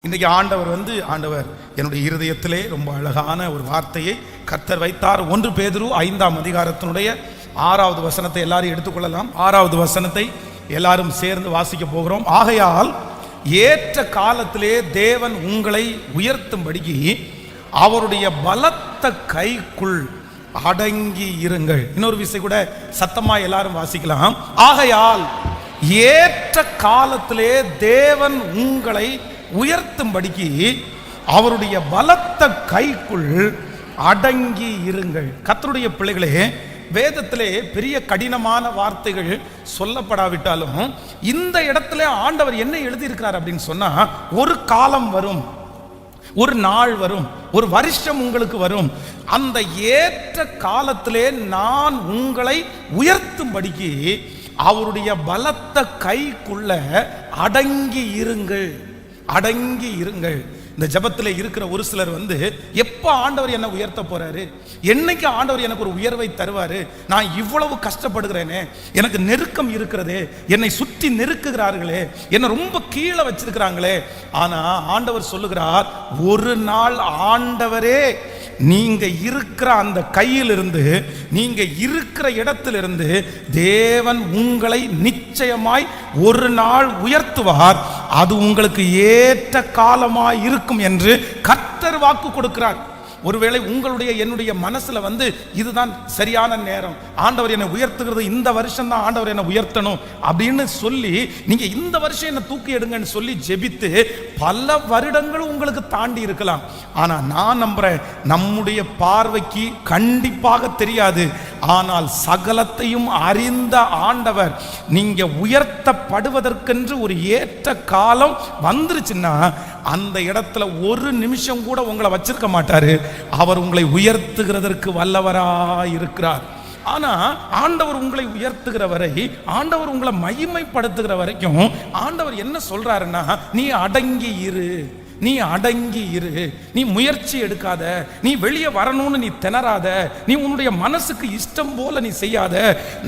இன்றைக்கி ஆண்டவர் என்னுடைய இருதயத்திலே ரொம்ப அழகான ஒரு வார்த்தையை கர்த்தர் வைத்தார். 1 பேதுரு 5ஆம் அதிகாரத்தினுடைய 6வது வசனத்தை எல்லாரும் எடுத்துக்கொள்ளலாம். 6வது வசனத்தை எல்லாரும் சேர்ந்து வாசிக்க போகிறோம். ஆகையால் ஏற்ற காலத்திலே தேவன் உங்களை உயர்த்தும்படிக்கு அவருடைய பலத்த கைக்குள் அடங்கி இருங்கள். இன்னொரு விஷயம் கூட சத்தமா எல்லாரும் வாசிக்கலாம். ஆகையால் ஏற்ற காலத்திலே தேவன் உங்களை உயர்த்தும்படிக்கு அவருடைய பலத்த கைக்குள் அடங்கி இருங்கள். கர்த்தருடைய பிள்ளைகளே, வேதத்திலே பெரிய கடினமான வார்த்தைகள் சொல்லப்படாவிட்டாலும் இந்த இடத்துல ஆண்டவர் என்ன எழுதியிருக்கிறார் அப்படின்னு சொன்னா, ஒரு காலம் வரும், ஒரு நாள் வரும், ஒரு வருஷம் உங்களுக்கு வரும். அந்த ஏற்ற காலத்திலே நான் உங்களை உயர்த்தும்படிக்கு அவருடைய பலத்த கைக்குள்ள அடங்கி இருங்கள், அடங்கி இருங்கள். இந்த ஜபத்தில் இருக்கிற ஒரு சிலர் எப்போ ஆண்டவர் என்னை உயர்த்த போறாரு, என்னைக்கு ஆண்டவர் எனக்கு ஒரு உயர்வை தருவாரு, நான் இவ்வளவு கஷ்டப்படுகிறேனே, எனக்கு நெருக்கம் இருக்கிறதே, என்னை சுற்றி நெருக்குகிறார்களே, என்னை ரொம்ப கீழே வச்சிருக்கிறாங்களே. ஆனா ஆண்டவர் சொல்லுகிறார், ஒரு நாள் ஆண்டவரே நீங்க இருக்கிற அந்த கையிலிருந்து, நீங்க இருக்கிற இடத்திலிருந்து தேவன் உங்களை நிச்சயமாய் ஒரு நாள் உயர்த்துவார். அது உங்களுக்கு ஏற்ற காலமாய் இருக்கும் என்று கர்த்தர் வாக்கு கொடுக்கிறார். ஒருவேளை உங்களுடைய என்னுடைய மனசுல இதுதான் சரியான நேரம், ஆண்டவர் என்னை உயர்த்துகிறது இந்த வருஷம் தான் ஆண்டவர் என்னை உயர்த்தணும் அப்படின்னு சொல்லி நீங்க இந்த வருஷம் என்னை தூக்கி எடுங்கன்னு சொல்லி ஜெபித்து பல வருடங்கள் உங்களுக்கு தாண்டி இருக்கலாம். ஆனா நான் நம்புறேன், நம்முடைய பார்வைக்கு கண்டிப்பாக தெரியாது, ஆனால் சகலத்தையும் அறிந்த ஆண்டவர் நீங்க உயர்த்தப்படுவதற்கென்று ஒரு ஏற்ற காலம் வந்துருச்சுன்னா அந்த இடத்துல ஒரு நிமிஷம் கூட உங்களை வச்சிருக்க மாட்டாரு. அவர் உங்களை உயர்த்துகிறதற்கு வல்லவராய் இருக்கிறார். ஆனா ஆண்டவர் உங்களை உயர்த்துகிற வரை, ஆண்டவர் உங்களை மகிமைப்படுத்துகிற வரைக்கும் ஆண்டவர் என்ன சொல்றாருன்னா, நீ அடங்கி இரு, நீ அடங்கி இரு, நீ முயற்சி எடுக்காத, நீ வெளியே வரணும்னு நீ திணறாத, நீ உன்னுடைய மனசுக்கு இஷ்டம் போல நீ செய்யாத,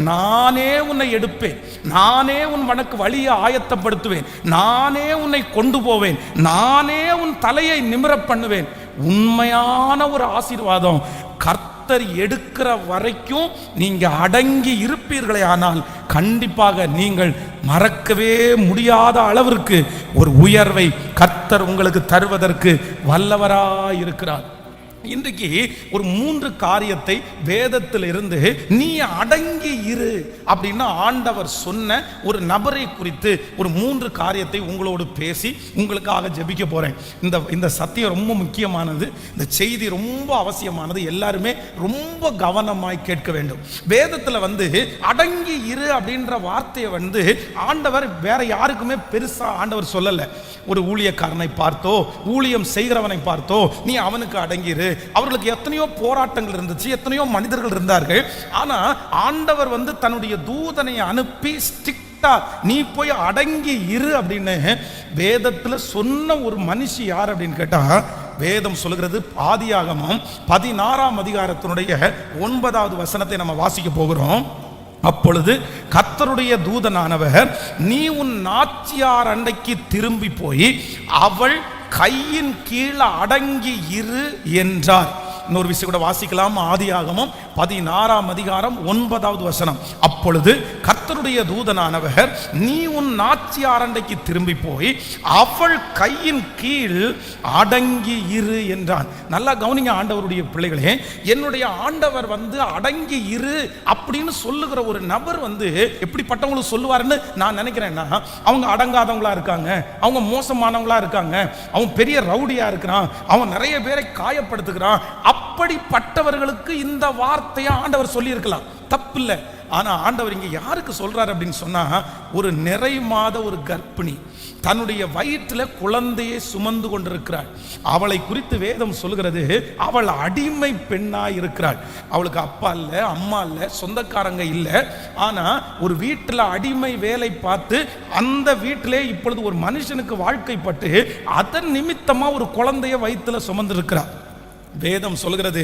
நானே உன்னை எடுப்பேன், நானே உனக்கு வழியை ஆயத்தப்படுத்துவேன், நானே உன்னை கொண்டு போவேன், நானே உன் தலையை நிமிர பண்ணுவேன். உண்மையான ஒரு ஆசீர்வாதம் கர்த்தர் எடுக்கிற வரைக்கும் நீங்க அடங்கி இருப்பீர்களே, ஆனால் கண்டிப்பாக நீங்கள் மறக்கவே முடியாத அளவிற்கு ஒரு உயர்வை கர்த்தர் உங்களுக்கு தருவதற்கு வல்லவராய் இருக்கிறார். இன்றைக்கு ஒரு 3 காரியத்தை வேதத்தில் இருந்து நீ அடங்கி இரு அப்படின்னா ஆண்டவர் சொன்ன ஒரு நபரை குறித்து ஒரு 3 காரியத்தை உங்களோடு பேசி உங்களுக்காக ஜெபிக்க போறேன். இந்த சத்தியம் ரொம்ப முக்கியமானது, இந்த செய்தி ரொம்ப அவசியமானது, எல்லாருமே ரொம்ப கவனமாய் கேட்க வேண்டும். வேதத்தில் அடங்கி இரு அப்படின்ற வார்த்தையை ஆண்டவர் வேற யாருக்குமே பெருசா ஆண்டவர் சொல்லல. ஒரு ஊழியக்காரனை பார்த்தோ, ஊழியம் செய்கிறவனை பார்த்தோ நீ அவனுக்கு அடங்கிரு. அவர்களுக்கு எத்தனையோ போராட்டங்கள் இருந்துச்சு, எத்தனையோ மனிதர்கள் இருந்தார்கள். ஆனா ஆண்டவர் தன்னுடைய தூதனை அனுப்பி ஸ்ட்ரிக்டா நீ போய் அடங்கி இரு அப்படின்னு வேதத்துல சொன்ன ஒரு மனுஷி யார் அப்படின்னு கேட்டா, வேதம் சொல்லுகிறது ஆதியாகமம் 16ஆம் அதிகாரத்தினுடைய 9வது வசனத்தை நம்ம வாசிக்க போகிறோம். அப்பொழுது கர்த்தருடைய தூதனானவர், நீ உன் நாச்சியார் அண்டைக்கு திரும்பி போய் அவள் கையின் கீழே அடங்கி இரு என்றார். இன்னொரு விஷயம் கூட வாசிக்கலாம். ஆதியாகமம் 16ஆம் அதிகாரம் 9வது வசனம். அப்பொழுது கர்த்தருடைய தூதனானவர், நீ உன் நாச்சியார் அண்டைக்கு திரும்பி போய் அவள் கையின் கீழ் அடங்கி இரு என்றான். நல்லா கவனிங்க ஆண்டவருடைய பிள்ளைகளே, என்னுடைய ஆண்டவர் அடங்கி இரு அப்படின்னு சொல்லுகிற ஒரு நபர் எப்படிப்பட்டவங்களும் சொல்லுவாருன்னு நான் நினைக்கிறேன்னா, அவங்க அடங்காதவங்களா இருக்காங்க, அவங்க மோசமானவங்களா இருக்காங்க, அவன் பெரிய ரவுடியா இருக்கிறான், அவன் நிறைய பேரை காயப்படுத்துகிறான், அப்படிப்பட்டவர்களுக்கு இந்த வார்த்தையை ஆண்டவர் சொல்லி இருக்கலாம், தப்பில்லை. ஆனா ஆண்டவர் இங்க யாருக்கு சொல்றாரு அப்படின்னு சொன்னா, ஒரு நிறை மாத ஒரு கர்ப்பிணி தன்னுடைய வயிற்றில் குழந்தையை சுமந்து கொண்டிருக்கிறாள். அவளை குறித்து வேதம் சொல்கிறது, அவள் அடிமை பெண்ணாய் இருக்கிறாள். அவளுக்கு அப்பா இல்லை, அம்மா இல்லை, சொந்தக்காரங்க இல்லை. ஆனா ஒரு வீட்டில் அடிமை வேலை பார்த்து அந்த வீட்டிலே இப்பொழுது ஒரு மனுஷனுக்கு வாழ்க்கைப்பட்டு அதன் நிமித்தமா ஒரு குழந்தைய வயிற்றில் சுமந்து இருக்கிறாள். வேதம் சொல்கிறது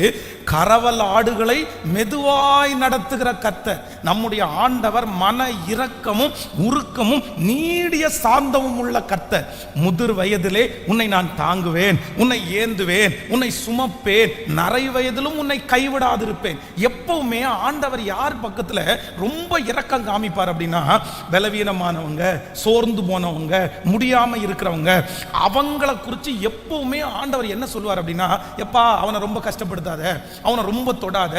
கரவல் ஆடுகளை மெதுவாய் நடத்துகிற கர்த்தர். நம்முடைய ஆண்டவர் மன இரக்கமும் உருக்கமும் நீடிய சாந்தமும் உள்ள கர்த்தர். முதிர் வயதிலே உன்னை நான் தாங்குவேன், உன்னை ஏந்துவேன், உன்னை சுமப்பேன், நரை வயதிலும் உன்னை கைவிடாதிருப்பேன். எப்பவுமே ஆண்டவர் யார் பக்கத்துல ரொம்ப இரக்கம் காமிப்பார் அப்படின்னா, பலவீனமானவங்க, சோர்ந்து போனவங்க, முடியாம இருக்கிறவங்க, அவங்கள குறித்து எப்பவுமே ஆண்டவர் என்ன சொல்லுவார் அப்படின்னா, எப்பா அவனை ரொம்ப கஷ்டப்படுத்தாத, அவனை ரொம்ப தொடாத.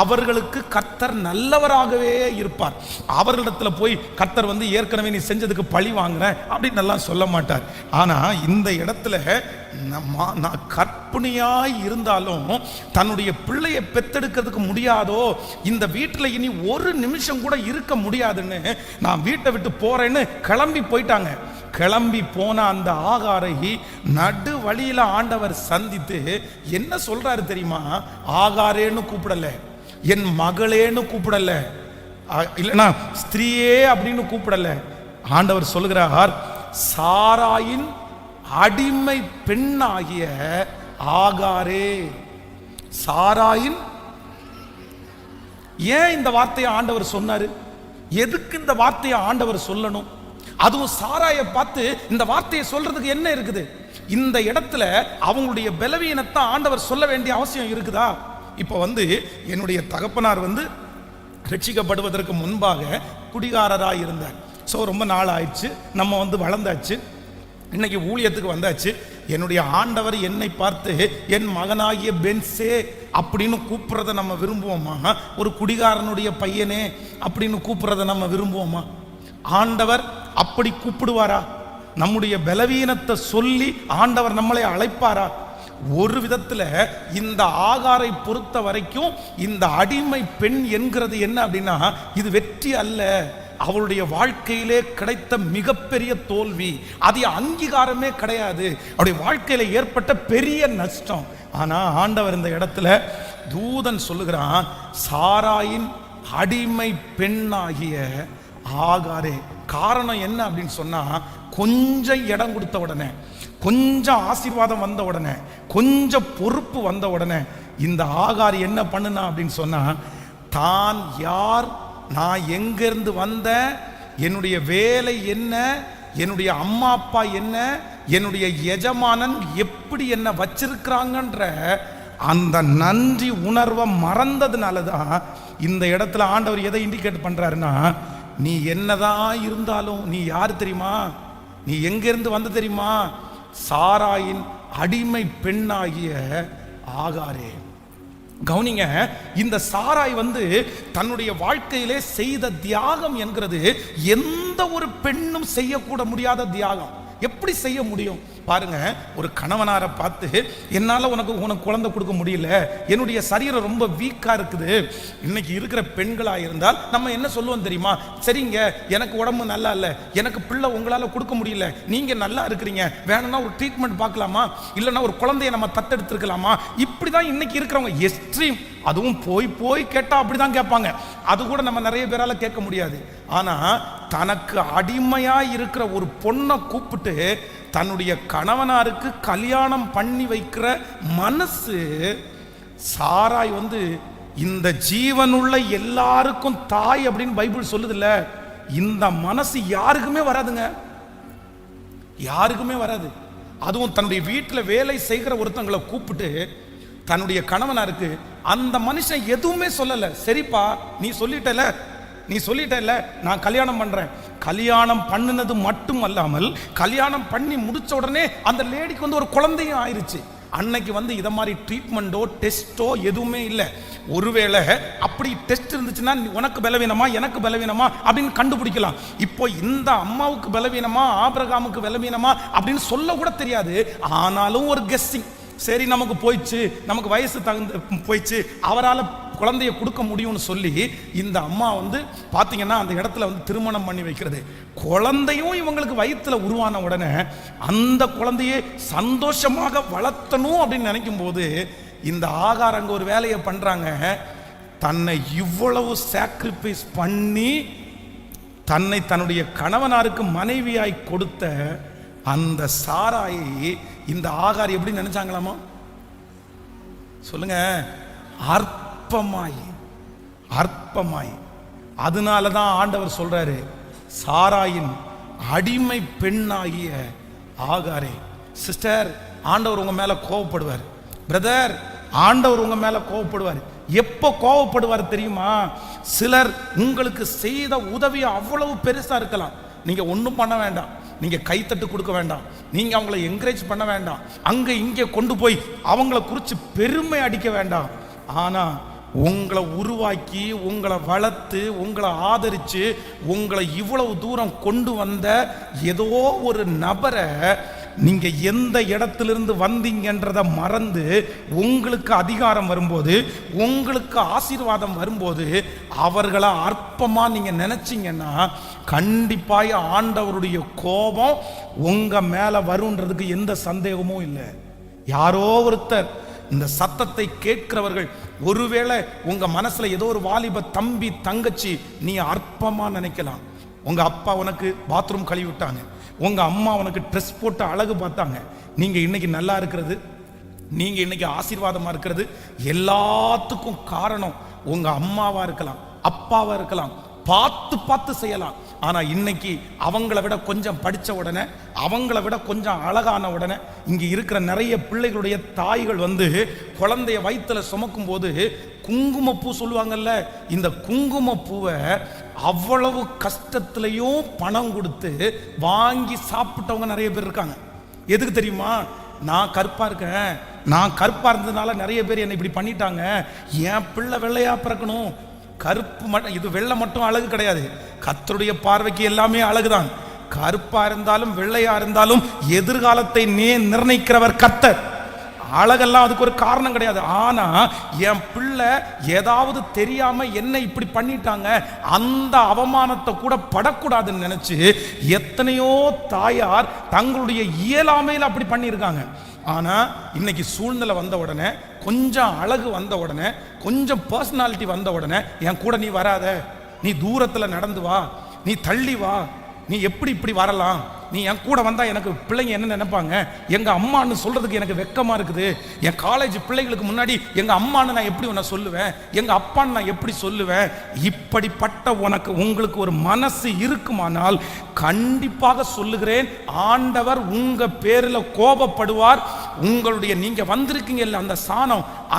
அவர்களுக்கு கர்த்தர் நல்லவராகவே இருப்பார். அவர்களிடத்துல போய் கர்த்தர் ஏற்கனவே நீ செஞ்சதுக்கு பழி வாங்குறேன் அப்படின்னு எல்லாம் சொல்ல மாட்டார். ஆனா இந்த இடத்துல நான் கற்பனையாய் இருந்தாலும் தன்னுடைய பிள்ளையை பெத்தெடுக்கிறதுக்கு முடியாதோ, இந்த வீட்டில் இனி ஒரு நிமிஷம் கூட இருக்க முடியாதுன்னு நான் வீட்டை விட்டு போறேன்னு கிளம்பி போயிட்டாங்க. கிளம்பி போன அந்த ஆகாரை நடு வழியில ஆண்டவர் சந்தித்து என்ன சொல்றாரு தெரியுமா? ஆகாரேன்னு கூப்பிடல, என் மகளேன்னு கூப்பிடல, இல்லைன்னா ஸ்திரீயே அப்படின்னு கூப்பிடல. ஆண்டவர் சொல்லுகிறார், சாராயின் அடிமை பெண்ணாகிய ஆகாரே. சாராயின். ஏன் இந்த வார்த்தையை ஆண்டவர் சொன்னாரு? எதுக்கு இந்த வார்த்தையை ஆண்டவர் சொல்லணும்? அதுவும் சாராயை பார்த்து இந்த வார்த்தையை சொல்றதுக்கு என்ன இருக்குது? இந்த இடத்துல அவங்களுடைய பலவீனத்தை ஆண்டவர் சொல்ல வேண்டிய அவசியம் இருக்குதா? இப்போ என்னுடைய தகப்பனார் ரட்சிக்கப்படுவதற்கு முன்பாக குடிகாரராக இருந்தார். ஸோ ரொம்ப நாள் ஆயிடுச்சு, நம்ம வளர்ந்தாச்சு, இன்னைக்கு ஊழியத்துக்கு வந்தாச்சு. என்னுடைய ஆண்டவர் என்னை பார்த்து என் மகனாகிய பென்சே அப்படின்னு கூப்பிடுறத நம்ம விரும்புவோமா? ஒரு குடிகாரனுடைய பையனே அப்படின்னு கூப்பிடுறத நம்ம விரும்புவோமா? ஆண்டவர் அப்படி கூப்பிடுவாரா? நம்முடைய பலவீனத்தை சொல்லி ஆண்டவர் நம்மளை அழைப்பாரா? ஒரு விதத்தில் இந்த ஆகாரை பொறுத்த வரைக்கும் இந்த அடிமை பெண் என்கிறது என்ன அப்படின்னா, இது வெற்றி அல்ல, அவளுடைய வாழ்க்கையிலே கிடைத்த மிகப்பெரிய தோல்வி, அது அங்கீகாரமே கிடையாது, அவருடைய வாழ்க்கையில ஏற்பட்ட பெரிய நஷ்டம். ஆனா ஆண்டவர் இந்த இடத்துல தூதன் சொல்லுகிறான், சாராயின் அடிமை பெண்ணாகிய ஆகாரே. காரணம் என்ன அப்படின்னு சொன்னா, கொஞ்சம் இடம் கொடுத்த உடனே, கொஞ்சம் ஆசீர்வாதம் வந்த உடனே, கொஞ்சம் பொறுப்பு வந்த உடனே இந்த ஆகார் என்ன பண்ணுனா அப்படின்னு சொன்னா, தான் யார், நான் எங்கிருந்து வந்தேன், என்னுடைய வேலை என்ன, என்னுடைய அம்மா அப்பா என்ன, என்னுடைய எஜமானன் எப்படி என்ன வச்சிருக்கிறாங்கன்ற அந்த நன்றி உணர்வை மறந்ததுனால தான் இந்த இடத்துல ஆண்டவர் எதை இண்டிகேட் பண்றாருன்னா, நீ என்னதான் இருந்தாலும் நீ யார் தெரியுமா, நீ எங்கிருந்து வந்த தெரியுமா? சாராயின் அடிமை பெண்ணாகிய ஆகாரே. கவனிங்க, இந்த சாராய் தன்னுடைய வாழ்க்கையிலே செய்த தியாகம் என்கிறது எந்த ஒரு பெண்ணும் செய்யக்கூட முடியாத தியாகம். எப்படி செய்ய முடியும் பாருங்க? ஒரு கணவனாரை பார்த்து, என்னால உனக்கு குழந்தை கொடுக்க முடியல, என்னுடைய சரீரம் ரொம்ப வீக்கா இருக்குது. இன்னைக்கு இருக்கிற பெண்களா இருந்தால் நம்ம என்ன சொல்லுவோம் தெரியுமா? சரிங்க, எனக்கு உடம்பு நல்லா இல்லை, எனக்கு பிள்ளை உங்களால கொடுக்க முடியல, நீங்க நல்லா இருக்கிறீங்க, வேணும்னா ஒரு ட்ரீட்மெண்ட் பார்க்கலாமா, இல்லைன்னா ஒரு குழந்தைய நம்ம தத்தெடுத்துருக்கலாமா. இப்படிதான் இன்னைக்கு இருக்கிறவங்க எக்ஸ்ட்ரீம். அதுவும் போய் போய் கேட்டா அப்படிதான் கேட்பாங்க. அது கூட நம்ம நிறைய பேரால கேட்க முடியாது. ஆனா தனக்கு அடிமையா இருக்கிற ஒரு பொண்ணை கூப்பிட்டு தன்னுடைய கணவனாருக்கு கல்யாணம் பண்ணி வைக்கிற மனசு சாராய் இந்த ஜீவனுள்ள எல்லாருக்கும் தாய் அப்படின்னு பைபிள் சொல்லுது இல்ல, இந்த மனசு யாருக்குமே வராதுங்க, யாருக்குமே வராது. அதுவும் தன்னுடைய வீட்டில் வேலை செய்கிற ஒருத்தங்களை கூப்பிட்டு தன்னுடைய கணவனாருக்கு அந்த மனுஷன் எதுவுமே சொல்லல. சரிப்பா, நீ சொல்லிட்டல நான் கல்யாணம் பண்றேன். கல்யாணம் பண்ணினது மட்டும் அல்லாமல் கல்யாணம் பண்ணி முடிச்ச உடனே அந்த லேடிக்கு ஒரு குழந்தையும் ஆயிருச்சு. அன்னைக்கு இத மாதிரி ட்ரீட்மெண்டோ டெஸ்டோ எதுவுமே இல்லை. ஒருவேளை அப்படி டெஸ்ட் இருந்துச்சுன்னா உனக்கு பலவீனமா எனக்கு பலவீனமா அப்படின்னு கண்டுபிடிக்கலாம். இப்போ இந்த அம்மாவுக்கு பலவீனமா ஆபிரகாமுக்கு பலவீனமா அப்படின்னு சொல்ல கூட தெரியாது. ஆனாலும் ஒரு கெஸ்ஸிங், சரி நமக்கு போயிடுச்சு, நமக்கு வயசு தகுந்த போயிடுச்சு, அவரால் குழந்தைய கொடுக்க முடியும்னு சொல்லி இந்த அம்மா பார்த்தீங்கன்னா அந்த இடத்துல திருமணம் பண்ணி வைக்கிறது. குழந்தையும் இவங்களுக்கு வயிற்றுல உருவான உடனே அந்த குழந்தையை சந்தோஷமாக வளர்த்தணும் அப்படின்னு நினைக்கும் போது இந்த ஆகார் அங்க ஒரு வேலையை பண்றாங்க. தன்னை இவ்வளவு சாக்ரிஃபைஸ் பண்ணி தன்னை தன்னுடைய கணவனாருக்கு மனைவியாய் கொடுத்த அந்த சாராயை இந்த ஆகார் எப்படி நினைச்சாங்களாமா? சொல்லுங்க, அற்பமாய். அற்பமாய். அதனாலதான் ஆண்டவர் சொல்றாரு, சாராயின் அடிமை பெண்ணாகிய ஆகாரே. சிஸ்டர், ஆண்டவர் உங்க மேல கோவப்படுவார். பிரதர், ஆண்டவர் உங்க மேல கோவப்படுவார். எப்போ கோவப்படுவார் தெரியுமா? சிலர் உங்களுக்கு செய்த உதவி அவ்வளவு பெருசா இருக்கலாம், நீங்க ஒன்றும் பண்ண வேண்டாம், நீங்க கைத்தட்டு கொடுக்க வேண்டாம், நீங்க அவங்கள என்கரேஜ் பண்ண வேண்டாம், அங்க இங்கே கொண்டு போய் அவங்கள குறித்து பெருமை அடிக்க வேண்டாம். ஆனா உங்களை உருவாக்கி, உங்களை வளர்த்து, உங்களை ஆதரிச்சு, உங்களை இவ்வளவு தூரம் கொண்டு வந்த ஏதோ ஒரு நபரை நீங்க எந்த இடத்திலிருந்து வந்தீங்கன்றதை மறந்து உங்களுக்கு அதிகாரம் வரும்போது, உங்களுக்கு ஆசீர்வாதம் வரும்போது அவர்களை அற்பமா நீங்க நினைச்சீங்கன்னா கண்டிப்பாய் ஆண்டவருடைய கோபம் உங்க மேல வரும்ன்றதுக்கு எந்த சந்தேகமும் இல்லை. யாரோ ஒருத்தர் இந்த சத்தத்தை கேட்கிறவர்கள், ஒருவேளை உங்க மனசுல ஏதோ ஒரு வாலிப தம்பி தங்கச்சி நீ அற்பமா நினைக்கலாம். உங்க அப்பா உனக்கு பாத்ரூம் கழுவி விட்டாங்க, உங்க அம்மா உனக்கு ட்ரெஸ் போட்டு அழகு பார்த்தாங்க, நீங்க இன்னைக்கு நல்லா இருக்கிறது, நீங்க இன்னைக்கு ஆசீர்வாதமா இருக்கிறது எல்லாத்துக்கும் காரணம் உங்க அம்மாவா இருக்கலாம், அப்பாவா இருக்கலாம். பார்த்து பார்த்து செய்யலாம். ஆனா இன்னைக்கு அவங்கள விட கொஞ்சம் படிச்ச உடனே, அவங்கள விட கொஞ்சம் அழகான உடனே, இங்க இருக்கிற நிறைய பிள்ளைகளுடைய தாய்கள் குழந்தைய வயிற்றுல சுமக்கும் போது குங்குமப்பூ சொல்லுவாங்கல்ல, இந்த குங்குமப்பூவை அவ்வளவு கஷ்டத்திலையும் பணம் கொடுத்து வாங்கி சாப்பிட்டவங்க நிறைய பேர் இருக்காங்க. எதுக்கு தெரியுமா? நான் கருப்பா இருக்கேன், நான் கருப்பா இருந்ததுனால நிறைய பேர் என்னை இப்படி பண்ணிட்டாங்க, என் பிள்ளை வெள்ளையா பிறக்கணும். கருப்பு மட்டும், இது வெள்ளை மட்டும் அழகு கிடையாது, கர்த்தருடைய பார்வைக்கு எல்லாமே அழகுதான். கருப்பா இருந்தாலும் வெள்ளையா இருந்தாலும் எதிர்காலத்தை நிர்ணயிக்கிறவர் கர்த்தர். அழகெல்லாம் அதுக்கு ஒரு காரணம் கிடையாது. ஆனா என் பிள்ளை ஏதாவது தெரியாம என்ன இப்படி பண்ணிட்டாங்க, அந்த அவமானத்தை கூட படக்கூடாதுன்னு நினைச்சு எத்தனையோ தாயார் தங்களுடைய இயலாமையில் அப்படி பண்ணியிருக்காங்க. ஆனா இன்னைக்கு சூழ்நிலை வந்த உடனே, கொஞ்சம் அழகு வந்த உடனே, கொஞ்சம் பர்சனாலிட்டி வந்த உடனே, என் கூட நீ வராத, நீ தூரத்துல நடந்து வா, நீ தள்ளி வா, நீ எப்படி இப்படி வரலாம், நீ என் கூட வந்தா எனக்கு பிள்ளைங்க என்ன நினைப்பாங்க, எங்க அம்மான்னு சொல்றதுக்கு எனக்கு வெக்கமா இருக்குது, என் காலேஜ் பிள்ளைகளுக்கு முன்னாடி எங்க அம்மான்னு நான் எப்படி உன்னை சொல்லுவேன், எங்க அப்பான்னு நான் எப்படி சொல்லுவேன். இப்படிப்பட்ட உங்களுக்கு ஒரு மனசு இருக்குமானால் கண்டிப்பாக சொல்லுகிறேன், ஆண்டவர் உங்க பேரில் கோபப்படுவார். உங்களுடைய நீங்க வந்திருக்கீங்க இல்ல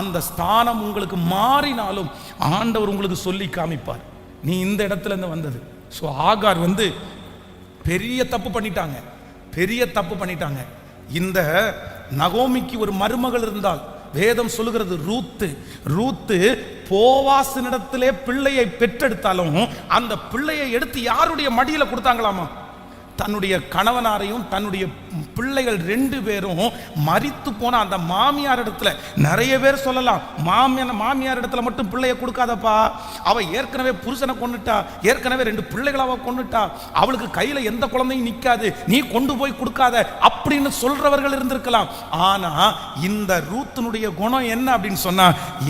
அந்த ஸ்தானம் உங்களுக்கு மாறினாலும் ஆண்டவர் உங்களுக்கு சொல்லி காமிப்பார், நீ இந்த இடத்துல இருந்து வந்தது. ஸோ ஆகார் பெரிய தப்பு பண்ணிட்டாங்க, பெரிய தப்பு பண்ணிட்டாங்க. இந்த நகோமிக்கு ஒரு மருமகள் இருந்தால், வேதம் சொல்லுகிறது ரூத்து போவாசினிடத்திலே பிள்ளையை பெற்றெடுத்தாலும் அந்த பிள்ளையை எடுத்து யாருடைய மடியில கொடுத்தாங்களாமா? தன்னுடைய கணவனாரையும் தன்னுடைய பிள்ளைகள் 2 பேரும் மரித்து போன அந்த மாமியார் இடத்துல. நிறைய பேர் சொல்லலாம், மாமியார் இடத்துல மட்டும் பிள்ளைய கொடுக்காதப்பா, அவ ஏற்கனவே புருஷனை கொண்டுட்டா, ஏற்கனவே 2 பிள்ளைகளை அவ கொண்டுட்டா, அவளுக்கு கையில எந்த குழந்தையும் நிக்காது, நீ கொண்டு போய் கொடுக்காத அப்படின்னு சொல்றவர்கள் இருந்திருக்கலாம். ஆனா இந்த ரூத்தினுடைய குணம் என்ன அப்படின்னு சொன்னா,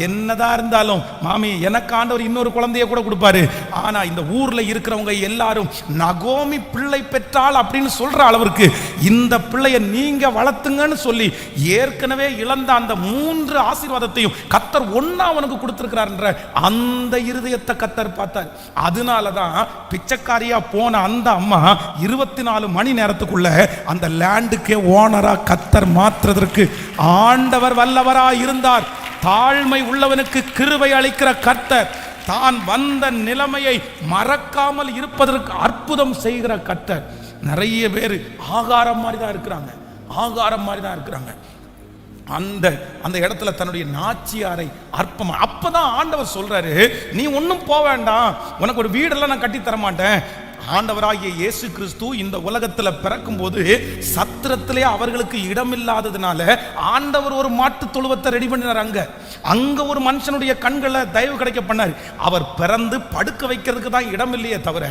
என்னதான் இருந்தாலும் மாமி எனக்கு ஆண்டவர் இன்னொரு குழந்தைய கூட கொடுப்பாரு. ஆனா இந்த ஊர்ல இருக்கிறவங்க எல்லாரும் நகோமி பிள்ளை பெற்றால் அப்படின்னு சொல்ற அளவிற்கு இந்த பிள்ளைய நீங்க வளர்த்துங்கன்னு சொல்லி ஏற்கனவே இழந்த அந்த 3 ஆசீர்வாதத்தையும் கர்த்தர் ஒண்ணா அவனுக்கு கொடுத்திருக்கிறார்ன்ற அந்த இருதயத்தை கர்த்தர் பார்த்தார். அதனாலதான் பிச்சைக்காரியா போன அந்த அம்மா 24 மணி நேரத்துக்குள்ள அந்த லேண்டுக்கே ஓனரா கர்த்தர் மாற்றுவதற்கு ஆண்டவர் வல்லவரா இருந்தார். தாழ்மை உள்ளவனுக்கு கிருபை அளிக்கிற கர்த்தர், தான் வந்த நிலைமையை மறக்காமல் இருப்பதற்கு அற்புதம் செய்கிற கர்த்தர். நிறைய பேர் ஆகாரம் மாதிரி தான் இருக்கிறாங்க. அந்த இடத்துல தன்னுடைய நாச்சியாரை அற்பமா. அப்பதான் ஆண்டவர் சொல்றாரு, நீ ஒன்னும் போக வேண்டாம், உனக்கு ஒரு வீடெல்லாம் நான் கட்டி தர மாட்டேன். ஆண்டவராகிய இயேசு கிறிஸ்து இந்த உலகத்துல பிறக்கும் போது சத்திரத்திலே அவர்களுக்கு இடமில்லாததுனால ஆண்டவர் ஒரு மாட்டு தொழுவத்தை ரெடி பண்ணினார். அங்க ஒரு மனுஷனுடைய கண்களை தயவு கிடைக்க பண்ணார். அவர் பிறந்து படுக்க வைக்கிறதுக்கு தான் இடம் இல்லையே தவிர,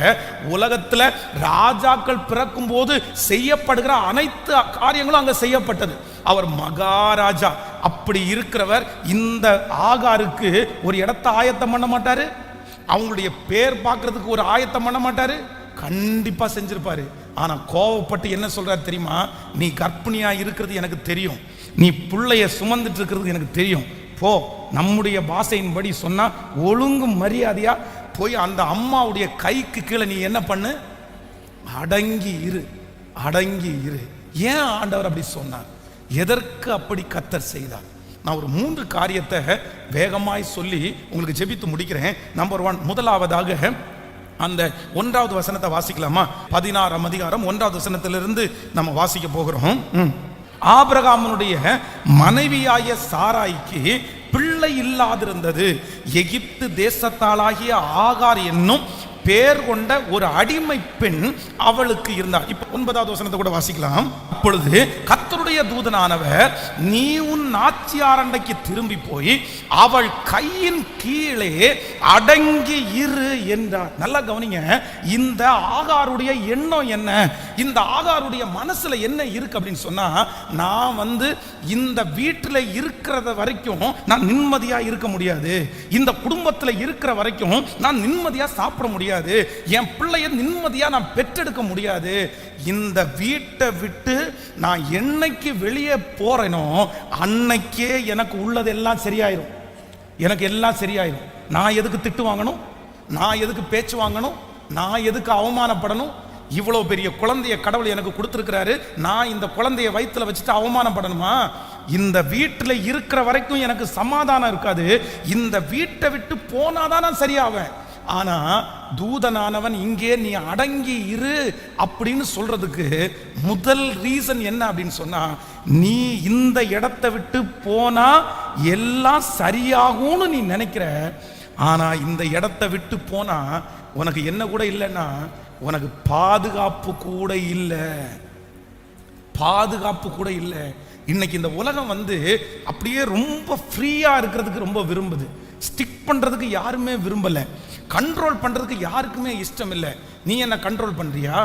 உலகத்துல ராஜாக்கள் பிறக்கும் போது செய்யப்படுகிற அனைத்து காரியங்களும் அங்க செய்யப்பட்டது. அவர் மகாராஜா. அப்படி இருக்கிறவர் இந்த ஆகாருக்கு ஒரு இடத்தை ஆயத்தம் பண்ண மாட்டாரு, அவங்களுடைய பேர் பார்க்கறதுக்கு ஒரு ஆயத்தம் பண்ண மாட்டாரு, கண்டிப்பா செஞ்சிருப்பாரு. ஆனா கோவப்பட்டு என்ன சொல்றாரு தெரியுமா? நீ கர்ப்பிணியா இருக்கிறது எனக்கு தெரியும், நீ பிள்ளைய சுமந்துட்டு இருக்கிறது எனக்கு தெரியும், போ, நம்முடைய பாஷையின்படி சொன்னா ஒழுங்கு மரியாதையா போய் அந்த அம்மாவுடைய கைக்கு கீழே நீ என்ன பண்ணு, அடங்கி இரு, அடங்கி இரு. ஏன் ஆண்டவர் அப்படி சொன்னார்? எதற்கு அப்படி கர்த்தர் செய்தார்? நான் ஒரு 3 காரியத்தை வேகமாய் சொல்லி உங்களுக்கு ஜெபித்து முடிக்கிறேன். நம்பர் 1, முதலாவதாக அந்த 1வது வசனத்தை வாசிக்கலாமா? 16ஆம் அதிகாரம் 1வது வசனத்திலிருந்து நம்ம வாசிக்க போகிறோம். ஆபிரகாமுடைய மனைவியாய சாராய்க்கு பிள்ளை இல்லாதிருந்தது. எகிப்து தேசத்தாளாகிய ஆகார் என்னும் பேர் கொண்ட ஒரு அடிமை பெண் அவளுக்கு இருந்தார். இப்ப 9வது வசனத்தை கூட வாசிக்கலாம். அப்பொழுது கர்த்தருடைய தூதனானவர், நீ உன் நாச்சியாரண்டைக்கு திரும்பி போய் அவள் கையின் கீழே அடங்கி இரு என்றார். நல்லா கவனிங்க, இந்த ஆகாருடைய எண்ணம் என்ன, இந்த ஆகாருடைய மனசுல என்ன இருக்கு அப்படின்னு சொன்னா, நான் இந்த வீட்டில் இருக்கிறத வரைக்கும் நான் நிம்மதியா இருக்க முடியாது, இந்த குடும்பத்தில் இருக்கிற வரைக்கும் நான் நிம்மதியா சாப்பிட முடியாது, என் பிள்ளைய நிம்மதியா நான் பெற்றெடுக்க முடியாது, இந்த வீட்டை விட்டு நான் என்னைக்கு வெளியே போறேனோ அன்னைக்கே எனக்கு உள்ளதெல்லாம் சரியாயிரும், எனக்கு எல்லாம் சரியாயிரும். நான் எதுக்கு திட்டு வாங்கணும், நான் எதுக்கு பேச்சு வாங்கணும், நான் எதுக்கு அவமானப்படணும்? இவ்வளவு பெரிய குழந்தைய கடவுள் எனக்கு கொடுத்திருக்கிறாரு, நான் இந்த குழந்தைய வயிற்றுல வச்சுட்டு அவமானப்படணுமா? இந்த வீட்டில் இருக்கிற வரைக்கும் எனக்கு சமாதானம் இருக்காது, இந்த வீட்டை விட்டு போனாதான் நான் சரியாவேன். ஆனா தூதனானவன் இங்கே நீ அடங்கி இரு அப்படின்னு சொல்றதுக்கு முதல் ரீசன் என்ன அப்படின்னு சொன்னா, நீ இந்த இடத்தை விட்டு போனா எல்லாம் சரியாகும்னு நீ நினைக்கிற, ஆனா இந்த இடத்தை விட்டு போனா உனக்கு என்ன கூட இல்லைன்னா, உனக்கு பாதுகாப்பு கூட இல்லை, பாதுகாப்பு கூட இல்லை. இன்னைக்கு இந்த உலகம் அப்படியே ரொம்ப ஃப்ரீயா இருக்கிறதுக்கு ரொம்ப விரும்புது, ஸ்டிக் பண்றதுக்கு யாருமே விரும்பல, கண்ட்ரோல் பண்றதுக்கு யாருக்குமே இஷ்டம் இல்லை. நீ என்ன கண்ட்ரோல் பண்றியா,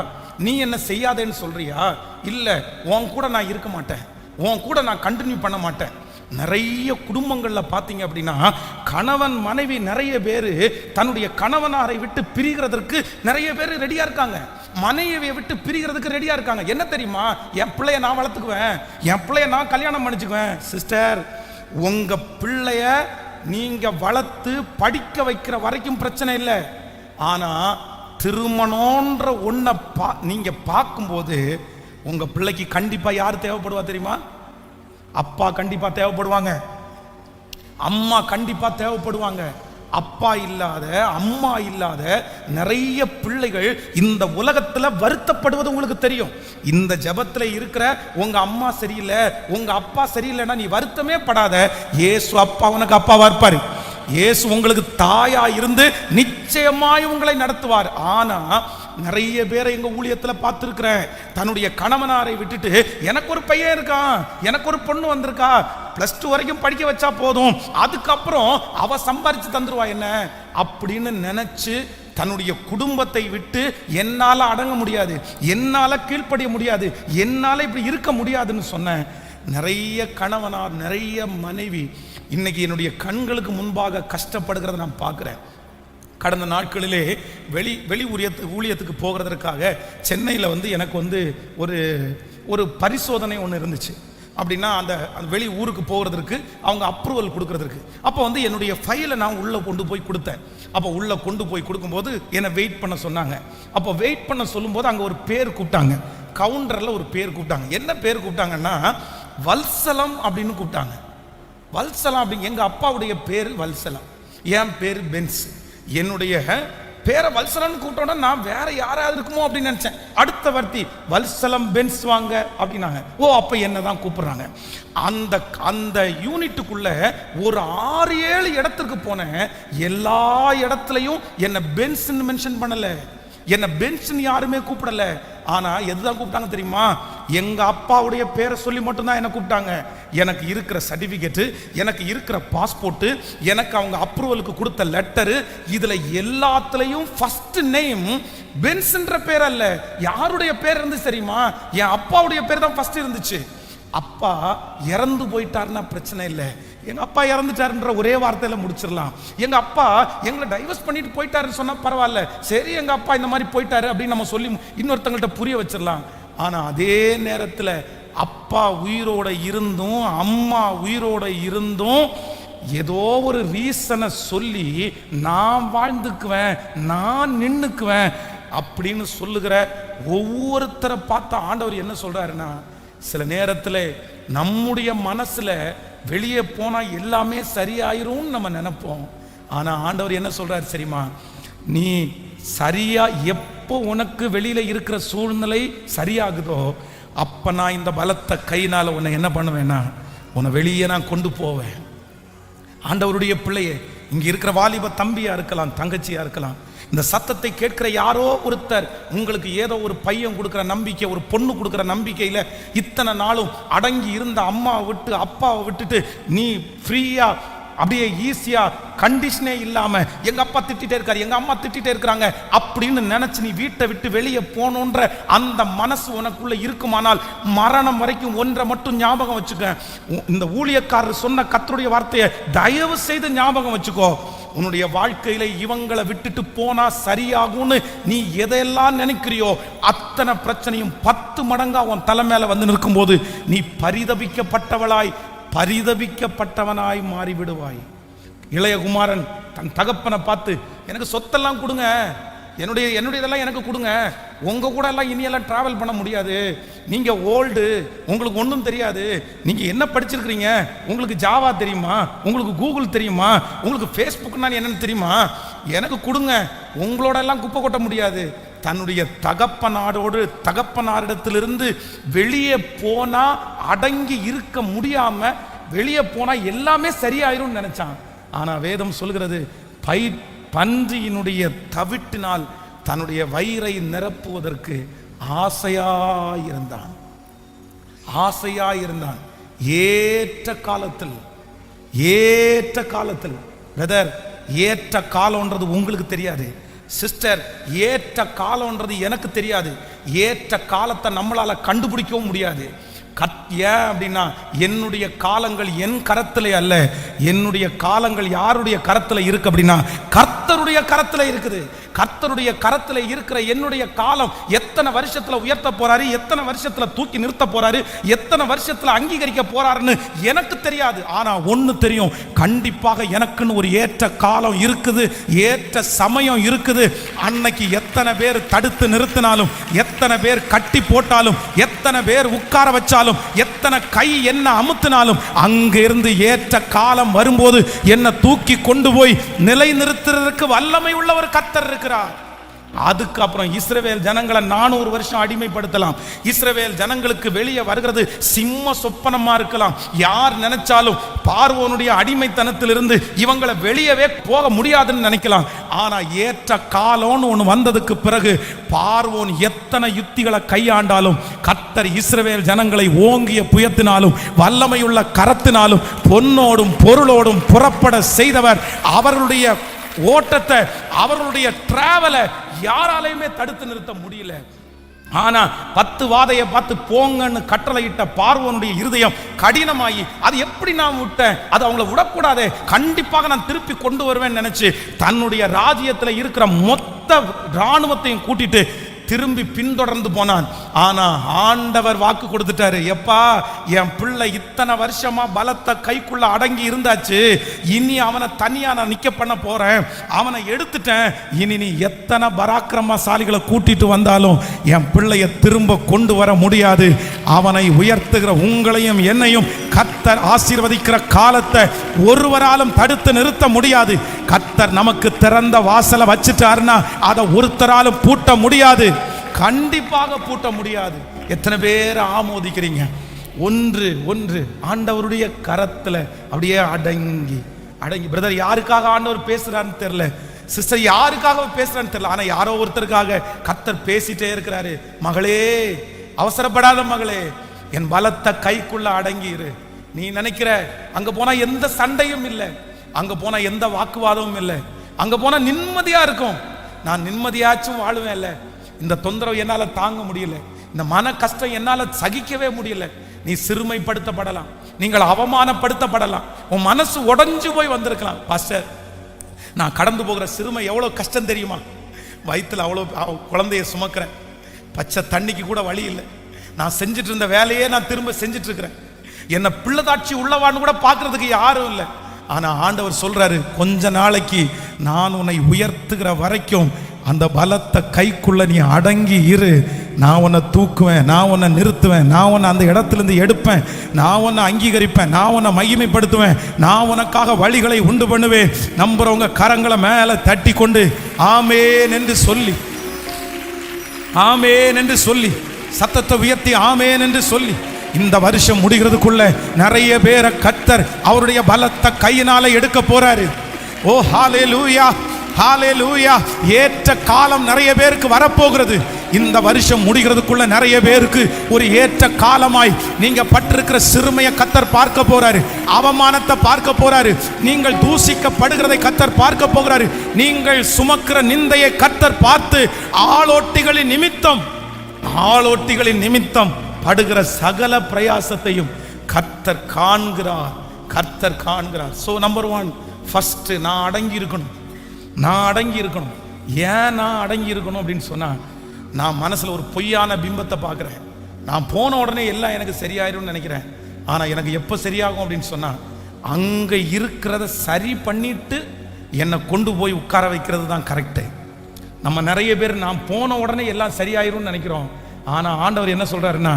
நீ என்ன செய்யாதேன்னு சொல்றியா? இல்ல, உன் கூட நான் இருக்க மாட்டேன், உன் கூட நான் கண்டினியூ பண்ண மாட்டேன். நிறைய குடும்பங்கள்ல பாத்தீங்க அப்படின்னா, கணவன் மனைவி நிறைய பேரு தன்னுடைய கணவனாரை விட்டு பிரிகிறதற்கு நிறைய பேர் ரெடியா இருக்காங்க, மனைவியை விட்டு பிரிகிறதுக்கு ரெடியா இருக்காங்க. என்ன தெரியுமா? என் பிள்ளைய நான் வளர்த்துக்குவேன், என் பிள்ளைய நான் கல்யாணம் பண்ணிச்சுக்குவேன். சிஸ்டர், உங்க பிள்ளைய நீங்க வளர்த்து படிக்க வைக்கிற வரைக்கும் பிரச்சனை இல்லை, ஆனா திருமணம்ன்ற ஒன்றை நீங்க பார்க்கும்போது உங்க பிள்ளைக்கு கண்டிப்பா யார் தேவைப்படுவா தெரியுமா? அப்பா கண்டிப்பா தேவைப்படுவாங்க, அம்மா கண்டிப்பா தேவைப்படுவாங்க. அப்பா இல்லாத அம்மா இல்லாத நிறைய பிள்ளைகள் இந்த உலகத்துல வருத்தப்படுவது உங்களுக்கு தெரியும். இந்த ஜெபத்துல இருக்கிற உங்க அம்மா சரியில்லை, உங்க அப்பா சரியில்லைன்னா நீ வருத்தமே படாத, இயேசு அப்பா உனக்கு அப்பாவா இருப்பாரு, இயேசு உங்களுக்கு தாயா இருந்து நிச்சயமாய் உங்களை நடத்துவார். ஆனா நிறைய பேரை எங்க ஊழியத்துல பார்த்திருக்கிறேன், தன்னுடைய கணவனாரை விட்டுட்டு எனக்கு ஒரு பையன் இருக்கான், எனக்கு ஒரு பொண்ணு வந்திருக்கா, +2 வரைக்கும் படிக்க வச்சா போதும், அதுக்கப்புறம் அவ சம்பாரிச்சு தந்துருவா என்ன அப்படின்னு நினைச்சு தன்னுடைய குடும்பத்தை விட்டு என்னால அடங்க முடியாது, என்னால கீழ்ப்படிய முடியாது, என்னால இப்படி இருக்க முடியாதுன்னு சொன்ன நிறைய கணவனார் நிறைய மனைவி இன்னைக்கு என்னுடைய கண்களுக்கு முன்பாக கஷ்டப்படுகிறத நான் பார்க்கிறேன். கடந்த நாட்களிலே வெளி ஊழியத்துக்கு போகிறதற்காக சென்னையில் எனக்கு ஒரு பரிசோதனை ஒன்று இருந்துச்சு. அப்படின்னா அந்த வெளி ஊருக்கு போகிறதுக்கு அவங்க அப்ரூவல் கொடுக்கறதுக்கு, அப்போ என்னுடைய ஃபைலை நான் உள்ளே கொண்டு போய் கொடுத்தேன். அப்போ உள்ளே கொண்டு போய் கொடுக்கும்போது என்னை வெயிட் பண்ண சொன்னாங்க. அப்போ வெயிட் பண்ண சொல்லும்போது அங்கே ஒரு பேர் கூப்பிட்டாங்க, கவுண்டரில் ஒரு பேர் கூப்பிட்டாங்க. என்ன பேர் கூப்பிட்டாங்கன்னா வல்சலம் அப்படின்னு கூப்பிட்டாங்க. வல்சலம் அப்படிங்க, எங்கள் அப்பாவுடைய பேர் வல்சலம், என் பேர் பென்ஸ். என்னுடைய பேரை வல்சலம்னு கூப்பிட்டோன்னா நான் வேற யாராவது இருக்குமோ அப்படின்னு நினைச்சேன். அடுத்த வார்த்தை வல்சலம் பென்ஸ் வாங்க அப்படின்னாங்க. ஓ, அப்ப என்னதான் கூப்பிடுறாங்க. அந்த யூனிட்டுக்குள்ள ஒரு 6-7 இடத்துக்கு போனேன். எல்லா இடத்துலையும் என்ன பென்ஸ்ன்னு மென்ஷன் பண்ணல, என்ன பென்ஸ்ன்னு யாருமே கூப்பிடல. ஆனா எதுதான் கூப்பிட்டாங்க தெரியுமா? எங்க அப்பாவுடைய பேரை சொல்லி மட்டும்தான் என்ன கூப்பிட்டாங்க. எனக்கு இருக்கிற சர்டிபிகேட், எனக்கு இருக்கிற பாஸ்போர்ட், எனக்கு அவங்க அப்ரூவலுக்கு கொடுத்த லெட்டரு, இதுல எல்லாத்துலயும் ஃபர்ஸ்ட் நேம் பென்ஸ்ன்ற பேர் அல்ல. யாருடைய பேர் இருந்துச்சு தெரியுமா? என் அப்பாவுடைய பேர் தான் ஃபர்ஸ்ட் இருந்துச்சு. அப்பா இறந்து போயிட்டாருன்னா பிரச்சனை இல்லை, எங்க அப்பா இறந்துட்டாருன்ற ஒரே வார்த்தையில முடிச்சிடலாம். எங்க அப்பா எங்களை டைவர்ஸ் பண்ணிட்டு போயிட்டாருன்னு சொன்னா பரவாயில்ல, சரி எங்க அப்பா இந்த மாதிரி போயிட்டாரு அப்படின்னு நம்ம சொல்லி இன்னொருத்தங்கள்ட்ட புரிய வச்சிடலாம். ஆனா அதே நேரத்தில் அப்பா உயிரோட இருந்தும் அம்மா உயிரோட இருந்தும் ஏதோ ஒரு ரீசனை சொல்லி நான் வாழ்ந்துக்குவேன், நான் நின்னுக்குவேன் அப்படின்னு சொல்லுகிற ஒவ்வொருத்தரை பார்த்த ஆண்டவர் என்ன சொல்றாருன்னா, சில நேரத்தில் நம்முடைய மனசுல வெளியே போனா எல்லாமே சரியாயிரும் நம்ம நினைப்போம். ஆனா ஆண்டவர் என்ன சொல்றாரு தெரியுமா? நீ சரியா எப்போ உனக்கு வெளியில இருக்கிற சூழ்நிலை சரியாகுதோ அப்ப நான் இந்த பலத்த கையினால உன்னை என்ன பண்ணுவேன்னா உன்னை வெளியே நான் கொண்டு போவேன். ஆண்டவருடைய பிள்ளையே, இங்க இருக்கிற வாலிப தம்பியா இருக்கலாம், தங்கச்சியா இருக்கலாம், இந்த சத்தத்தை கேட்கிற யாரோ ஒருத்தர் உங்களுக்கு ஏதோ ஒரு பையன் கொடுக்கிற நம்பிக்கை, ஒரு பொண்ணு கொடுக்கிற நம்பிக்கையில இத்தனை நாளும் அடங்கி இருந்த அம்மாவை விட்டு அப்பாவை விட்டுட்டு நீ ஃப்ரீயா அப்படியே ஈஸியா கண்டிஷனே இல்லாம எங்க அப்பா திட்டிட்டே இருக்காரு, எங்க அம்மா திட்டிட்டே இருக்கிறாங்க அப்படின்னு நினைச்சு நீ வீட்டை விட்டு வெளியே போகணுன்ற அந்த மனசு உனக்குள்ள இருக்குமானால் மரணம் வரைக்கும் ஒன்றை மட்டும் ஞாபகம் வச்சுக்க. இந்த ஊழியக்காரர் சொன்ன கர்த்தருடைய வார்த்தையை தயவு செய்து ஞாபகம் வச்சுக்கோ. உன்னுடைய வாழ்க்கையில இவங்களை விட்டுட்டு போனா சரியாகும்னு நீ எதையெல்லாம் நினைக்கிறியோ அத்தனை பிரச்சனையும் 10 மடங்கா உன் தலை மேல வந்து நிற்கும் போது நீ பரிதபிக்கப்பட்டவனாய் மாறிவிடுவாய். இளையகுமாரன் தன் தகப்பனை பார்த்து, எனக்கு சொத்தெல்லாம் கொடுங்க, என்னுடைய இதெல்லாம் எனக்கு கொடுங்க, உங்க கூட எல்லாம் இனியெல்லாம் டிராவல் பண்ண முடியாது, நீங்க ஓல்டு, உங்களுக்கு ஒன்றும் தெரியாது, நீங்க என்ன படிச்சிருக்கிறீங்க, உங்களுக்கு ஜாவா தெரியுமா, உங்களுக்கு கூகுள் தெரியுமா, உங்களுக்கு ஃபேஸ்புக்னா என்னன்னு தெரியுமா, எனக்கு கொடுங்க, உங்களோட எல்லாம் குப்பை கொட்ட முடியாது. தன்னுடைய தகப்பனாரிடத்திலிருந்து வெளியே போனா அடங்கி இருக்க முடியாம வெளியே போனா எல்லாமே சரியாயிரும் நினைச்சான். ஆனா வேதம் சொல்கிறது, பன்றியினுடைய தவிட்டினால் தன்னுடைய வயிறை நிரப்புவதற்கு ஆசையாயிருந்தான். ஏற்ற காலத்தில் பிரதர், ஏற்ற காலம்ன்றது உங்களுக்கு தெரியாது சிஸ்டர், ஏற்ற காலம்ன்றது எனக்கு தெரியாது. ஏற்ற காலத்தை நம்மளால கண்டுபிடிக்கவும் முடியாது. ஏன் அப்படின்னா என்னுடைய காலங்கள் என் கரத்திலே அல்ல, என்னுடைய காலங்கள் யாருடைய கரத்தில் இருக்கு அப்படின்னா கர்த்தருடைய கரத்தில் இருக்குது. கர்த்தருடைய கரத்தில் இருக்கிற என்னுடைய காலம் எத்தனை வருஷத்துல உயர்த்த போறாரு, எத்தனை வருஷத்துல தூக்கி நிறுத்த போறாரு, எத்தனை வருஷத்துல அங்கீகரிக்க போறாருன்னு எனக்கு தெரியாது. ஆனா ஒண்ணு தெரியும், கண்டிப்பாக எனக்குன்னு ஒரு ஏற்ற காலம் இருக்குது, ஏற்ற சமயம் இருக்குது. அன்னைக்கு எத்தனை பேர் தடுத்து நிறுத்தினாலும், எத்தனை பேர் கட்டி போட்டாலும், எத்தனை பேர் உட்கார வச்சாலும், எத்தனை கை என்ன அமுத்தினாலும் அங்கிருந்து ஏற்ற காலம் வரும்போது என்ன தூக்கி கொண்டு போய் நிலை நிறுத்துறதுக்கு வல்லமை உள்ள ஒரு கர்த்தர் இருக்கிறார். அதுக்கப்புறம் இஸ்ரவேல் ஜனங்களை 400 வருஷம் அடிமைப்படுத்தலாம். இஸ்ரவேல் ஜனங்களுக்கு வெளியே வருகிறது சிம்ம சொப்பனமா இருக்கலாம். யார் நினைச்சாலும் பார்வோனுடைய அடிமைத்தனத்திலிருந்து இவங்களை வெளியவே போக முடியாதுன்னு நினைக்கலாம். ஆனா ஏற்ற காலம்னு ஒன்று வந்ததுக்கு பிறகு பார்வோன் எத்தனை யுத்திகளை கையாண்டாலும் கர்த்தர் இஸ்ரவேல் ஜனங்களை ஓங்கிய புயத்தினாலும் வல்லமையுள்ள கரத்தினாலும் பொன்னோடும் பொருளோடும் புறப்பட செய்தவர். அவர்களுடைய ஓட்டத்தை, அவர்களுடைய டிராவலை யாராலையுமே தடுத்து நிறுத்த முடியல. ஆனா 10 வாதையை பார்த்து போங்கன்னு கட்டளையிட்ட பார்வோனுடைய இருதயம் கடினமாகி, அது எப்படி நான் விட்டேன், அது அவங்கள விடக்கூடாது, கண்டிப்பாக நான் திருப்பி கொண்டு வருவேன் நினைச்சு தன்னுடைய ராஜ்யத்தில் இருக்கிற மொத்த இராணுவத்தையும் கூட்டிட்டு திரும்பி பின்தொடர்ந்து போனான். ஆனா ஆண்டவர் வாக்கு கொடுத்துட்டாரு, எப்பா என் பிள்ளை இத்தனை வருஷமா பலத்த கைக்குள்ள அடங்கி இருந்தாச்சு, இனி அவனை தனியா நான் நிக்க பண்ண போறேன், அவனை எடுத்துட்டேன், இனி நீ எத்தனை பராக்கிரமசாலிகளை கூட்டிட்டு வந்தாலும் என் பிள்ளைய திரும்ப கொண்டு வர முடியாது. அவனை உயர்த்துகிற உங்களையும் என்னையும் கர்த்தர் ஆசீர்வதிக்கிற காலத்தை ஒருவராலும் தடுத்து நிறுத்த முடியாது. கர்த்தர் நமக்கு திறந்த வாசலை வச்சுட்டாருன்னா அதை ஒருத்தராலும் பூட்ட முடியாது, கண்டிப்பாக பூட்ட முடியாது. எத்தனை பேர் ஆமோதிக்கிறீங்க? ஒன்று ஆண்டவருடைய கரத்துல அப்படியே அடங்கி பிரதர், யாருக்காக ஆண்டவர் பேசுறான்னு தெரியல, சிஸ்டர் யாருக்காக பேசுறான்னு தெரியல, ஆனா யாரோ ஒருத்தருக்காக கர்த்தர் பேசிட்டே இருக்கிறாரு. மகளே அவசரப்படாத மகளே, என் பலத்த கைக்குள்ள அடங்கிரு. நீ நினைக்கிற அங்க போனா எந்த சண்டையும் இல்லை, அங்க போனா எந்த வாக்குவாதமும் இல்லை, அங்க போனா நிம்மதியா இருக்கும். நான் நிம்மதியாச்சும் வாழுவேன் இல்ல, இந்த தொந்தரவு என்னால தாங்க முடியல, இந்த மன கஷ்டம் என்னால சகிக்கவே முடியல. நீ சிறுமைப்படுத்தப்படலாம், நீங்கள் அவமானப்படுத்தப்படலாம், உன் மனசு உடைஞ்சு போய் வந்திருக்கலாம். பாஸ்டர், நான் கடந்து போகிற சிறுமை எவ்வளவு கஷ்டம் தெரியுமா? வயிற்றுல அவ்வளோ குழந்தைய சுமக்கிறேன், பச்சை தண்ணிக்கு கூட வழி இல்லை, நான் செஞ்சுட்டு இருந்த வேலையே நான் திரும்ப செஞ்சுட்டு இருக்கிறேன், என்ன பிள்ளைதாட்சி உள்ளவான்னு கூட பார்க்கறதுக்கு யாரும் இல்லை. ஆனா ஆண்டவர் சொல்றாரு, கொஞ்ச நாளைக்கு நான் உன்னை உயர்த்துகிற வரைக்கும் அந்த பலத்த கைக்குள்ள நீ அடங்கி இரு. நான் உன்னை தூக்குவேன், நான் உன்னை நிறுத்துவேன், நான் உன்னை அந்த இடத்திலிருந்து எடுப்பேன், நான் உன்னை அங்கீகரிப்பேன், நான் உன்னை மகிமைப்படுத்துவேன், நான் உனக்காக வழிகளை உண்டு பண்ணுவேன். நம்புறவங்க கரங்களை மேல தட்டி கொண்டு ஆமேன் என்று சொல்லி, ஆமேன் என்று சொல்லி, சத்தத்தை உயர்த்தி ஆமேன் என்று சொல்லி, இந்த வருஷம் முடிகிறதுக்குள்ள நிறைய பேரை கர்த்தர் அவருடைய பலத்த கையினால எடுக்க போறாரு. ஓ ஹalleluya, ஹalleluya. ஏற்ற காலம் நிறைய பேருக்கு வரப்போகிறது. இந்த வருஷம் முடிகிறதுக்குள்ள நிறைய பேருக்கு ஒரு ஏற்ற காலமாய் நீங்க பட்டிருக்கிற சிறுமையை கர்த்தர் பார்க்க போறாரு, அவமானத்தை பார்க்க போறாரு, நீங்கள் தூசிக்கப்படுகிறதை கர்த்தர் பார்க்க போகிறாரு, நீங்கள் சுமக்கிற நிந்தையை கர்த்தர் பார்த்து ஆளோட்டிகளின் நிமித்தம் படுகிற சகல பிரயாசத்தையும் கர்த்தர் காண்கிறார், கர்த்தர் காண்கிறார். சோ நம்பர் 1, ஃபர்ஸ்ட் நான் அடங்கி இருக்கணும். ஏன் நான் அடங்கி இருக்கணும் அப்படின்னு சொன்னா, நான் மனசுல ஒரு பொய்யான பிம்பத்தை பார்க்கிறேன். நான் போன உடனே எல்லாம் எனக்கு சரியாயிரும்னு நினைக்கிறேன். ஆனா எனக்கு எப்ப சரியாகும் அப்படின்னு சொன்னா, அங்க இருக்கிறத சரி பண்ணிட்டு என்னை கொண்டு போய் உட்கார வைக்கிறது தான் கரெக்டு. நம்ம நிறைய பேர் நான் போன உடனே எல்லாம் சரியாயிரும்னு நினைக்கிறோம். ஆனா ஆண்டவர் என்ன சொல்றாருன்னா,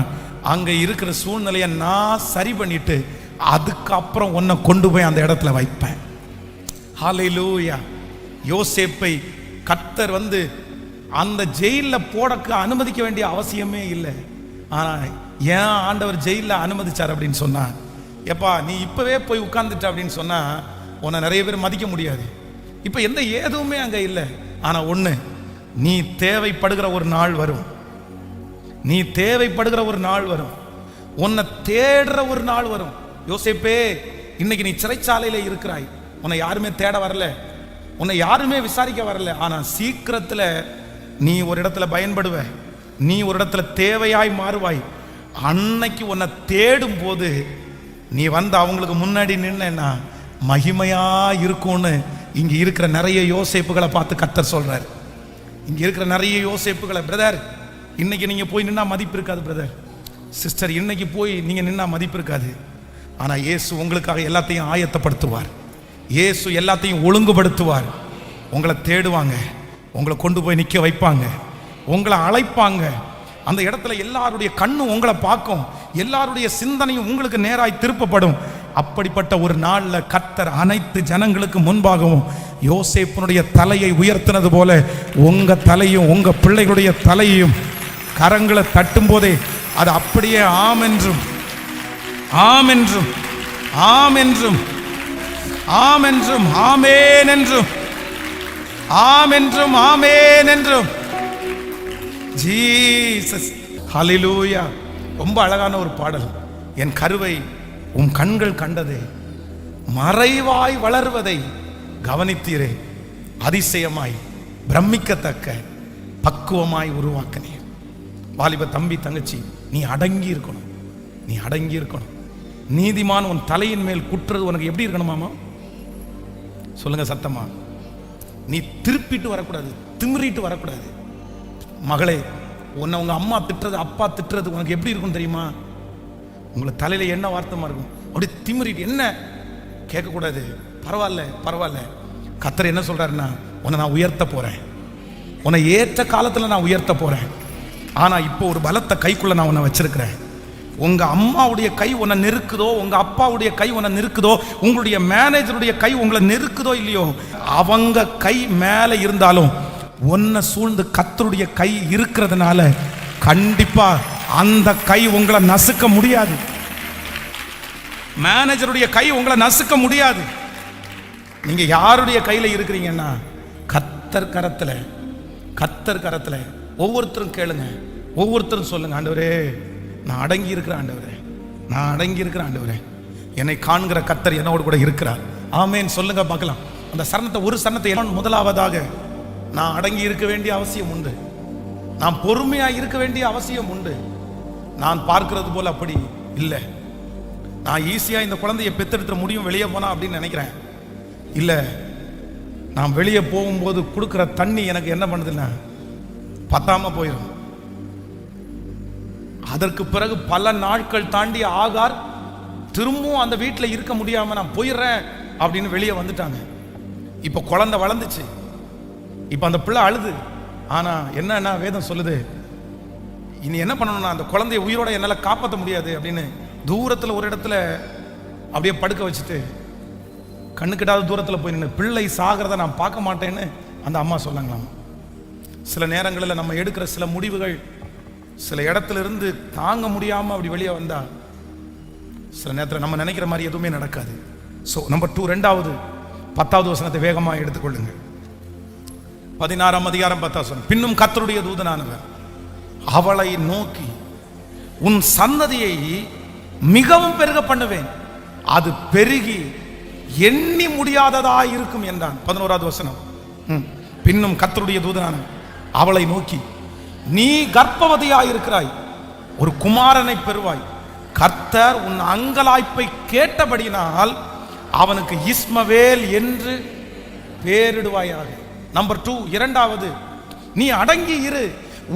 அங்க இருக்கிற சூழ்நிலையை நான் சரி பண்ணிட்டு அதுக்கப்புறம் உன்னை கொண்டு போய் அந்த இடத்துல வைப்பேன். ஹalleluya. யோசேப்பை கர்த்தர் அந்த ஜெயிலில் போடக்கு அனுமதிக்க வேண்டிய அவசியமே இல்லை. ஆனா ஏன் ஆண்டவர் ஜெயிலில் அனுமதிச்சார் அப்படின்னு சொன்னா, எப்பா நீ இப்பவே போய் உட்கார்ந்துட்ட அப்படின்னு சொன்னா உன்னை நிறைய பேர் மதிக்க முடியாது. இப்ப எந்த ஏதுவுமே அங்க இல்லை. ஆனா ஒண்ணு, நீ தேவைப்படுகிற ஒரு நாள் வரும், உன்னை தேடுற ஒரு நாள் வரும். யோசேப்பே, இன்னைக்கு நீ சிறைச்சாலையில இருக்கிறாய், உன்னை யாருமே தேட வரல, உன்னை யாருமே விசாரிக்க வரல. ஆனா சீக்கிரத்துல நீ ஒரு இடத்துல பயன்படுவ, நீ ஒரு இடத்துல தேவையாய் மாறுவாய். அன்னைக்கு உன்னை தேடும் போது நீ அவங்களுக்கு முன்னாடி நின்னா மகிமையா இருக்கும்னு இங்க இருக்கிற நிறைய யோசேப்புகளை பார்த்து கர்த்தர் சொல்றாரு. இங்க இருக்கிற நிறைய யோசேப்புகளை, பிரதர் இன்னைக்கு நீங்க போய் நின்னா மதிப்பு இருக்காது, பிரதர் சிஸ்டர் இன்னைக்கு போய் நீங்க நின்னா மதிப்பு இருக்காது. ஆனா இயேசு உங்களுக்காக எல்லாத்தையும் ஆயத்தப்படுத்துவார், இயேசு எல்லாத்தையும் ஒழுங்குபடுத்துவார். உங்களை தேடுவாங்க, உங்களை கொண்டு போய் நிற்க வைப்பாங்க, உங்களை அழைப்பாங்க. அந்த இடத்துல எல்லாருடைய கண்ணும் உங்களை பார்க்கும், எல்லாருடைய சிந்தனையும் உங்களுக்கு நேராய் திருப்பப்படும். அப்படிப்பட்ட ஒரு நாள்ல கர்த்தர் அனைத்து ஜனங்களுக்கு முன்பாகவும் யோசேப்பினுடைய தலையை உயர்த்தினது போல உங்க தலையும் உங்க பிள்ளைகளுடைய தலையையும் கரங்களை தட்டும் போதே அது அப்படியே ஆம் என்றும் ஆம் என்றும் ஆம் என்றும் ஆம் என்றும் ஆமேன் என்றும் ஆம் என்றும் ஆமேன் என்றும். ஜீசஸ், ஹalleluya. ரொம்ப அழகான ஒரு பாடல். என் கருவை உம் கண்கள் கண்டதே, மறைவாய் வளர்வதை கவனித்தீரே, அதிசயமாய் பிரமிக்கத்தக்க பக்குவமாய் உருவாக்கினீர். வாலிப தம்பி தங்கச்சி, நீ அடங்கி இருக்கணும், நீ அடங்கி இருக்கணும். நீதிமான் உன் தலையின் மேல் குற்றது உனக்கு எப்படி இருக்கணுமாமா? சொல்லுங்க சத்தமா. நீ திருப்பிட்டு வரக்கூடாது, திமிரிட்டு வரக்கூடாது. மகளே, உன்னை உங்க அம்மா திட்டுறது அப்பா திட்டுறது உனக்கு எப்படி இருக்கும் தெரியுமா? உங்களை தலையில என்ன வார்த்தமா இருக்கும், அப்படி திமிரிட்டு என்ன கேட்கக்கூடாது. பரவாயில்ல பரவாயில்ல, கர்த்தர் என்ன சொல்றாருன்னா, உன்னை நான் உயர்த்த போறேன், உன்னை ஏற்ற காலத்துல நான் உயர்த்த போறேன். ஆனா இப்போ ஒரு பலத்த கைக்குள்ள நான் உன்னை வச்சிருக்கிறேன். உங்க அம்மாவுடைய கை உன்னை நெருக்குதோ, உங்க அப்பாவுடைய கை உன்னை நெருக்குதோ, உங்களுடைய மேனேஜருடைய கை உங்களை நெருக்குதோ இல்லையோ, அவங்க கை மேல இருந்தாலும் உன்னை சூழ்ந்து கர்த்தருடைய கை இருக்கிறதுனால கண்டிப்பா அந்த கை உங்களை நசுக்க முடியாது. மேனேஜருடைய கை உங்களை நசுக்க முடியாது. நீங்க யாருடைய கையில இருக்கிறீங்கன்னா கர்த்தர் கரத்துல, கர்த்தர் கரத்துல. ஒவ்வொருத்தரும் கேளுங்க, ஒவ்வொருத்தரும் சொல்லுங்க, ஆண்டவரே நான் அடங்கி இருக்கிற ஆண்டவரே, நான் அடங்கி இருக்கிற ஆண்டவரே, என்னை காண்கிற கர்த்தர் என்னோடு கூட இருக்கிறார். ஆமேன் சொல்லுங்க பார்க்கலாம். அந்த சரணத்தை, ஒரு சரணத்தை முதலாவதாக நான் அடங்கி இருக்க வேண்டிய அவசியம் உண்டு, நான் பொறுமையா இருக்க வேண்டிய அவசியம் உண்டு. நான் பார்க்கிறது போல அப்படி இல்லை. நான் ஈஸியா இந்த குழந்தையை பெத்தெடுத்துட முடியும் வெளியே போனா அப்படின்னு நினைக்கிறேன். இல்ல, நான் வெளியே போகும்போது கொடுக்குற தண்ணி எனக்கு என்ன பண்ணுதுன்னா பத்தாம போயிடும். அதற்கு பிறகு பல நாட்கள் தாண்டி ஆகார் திரும்பவும் அந்த வீட்டில் இருக்க முடியாம நான் போயிடுறேன் அப்படின்னு வெளியே வந்துட்டாங்க. இப்போ குழந்தை வளர்ந்துச்சு. இப்போ அந்த பிள்ளை அழுது. ஆனா என்ன வேதம் சொல்லுது, இனி என்ன பண்ணணும்னா அந்த குழந்தைய உயிரோட என்னால் காப்பாற்ற முடியாது அப்படின்னு தூரத்தில் ஒரு இடத்துல அப்படியே படுக்க வச்சுட்டு கண்ணுக்கிட்டாத தூரத்தில் போய் நின்று பிள்ளை சாகிறத நான் பார்க்க மாட்டேன்னு அந்த அம்மா சொன்னாங்களாம். சில நேரங்களில் நம்ம எடுக்கிற சில முடிவுகள் சில இடத்துல இருந்து தாங்க முடியாமல் அப்படி வெளியே வந்தா சில நேரத்தில் நம்ம நினைக்கிற மாதிரி எதுவுமே நடக்காது. ஸோ நம்பர் 2, 2வது 10வது வசனத்தை வேகமாக எடுத்துக்கொள்ளுங்க. 16ஆம் அதிகாரம் 10ஆம் வசனம். பின்னும் கர்த்தருடைய தூதனானவர் அவளை நோக்கி, உன் சந்ததியை மிகவும் பெருக பண்ணுவேன், அது பெருகி எண்ணி முடியாததா இருக்கும் என்றான். 11வது வசனம். பின்னும் கர்த்தருடைய தூதனானவர் அவளை நோக்கி, நீ கர்ப்பவதியாயிருக்கிறாய், ஒரு குமாரனை பெறுவாய், கர்த்தர் உன் அங்கலாய்ப்பை கேட்டபடியினால் அவனுக்கு இஸ்மவேல் என்று பெயரிடுவாயாக. நம்பர் 2, 2வது, நீ அடங்கி இரு,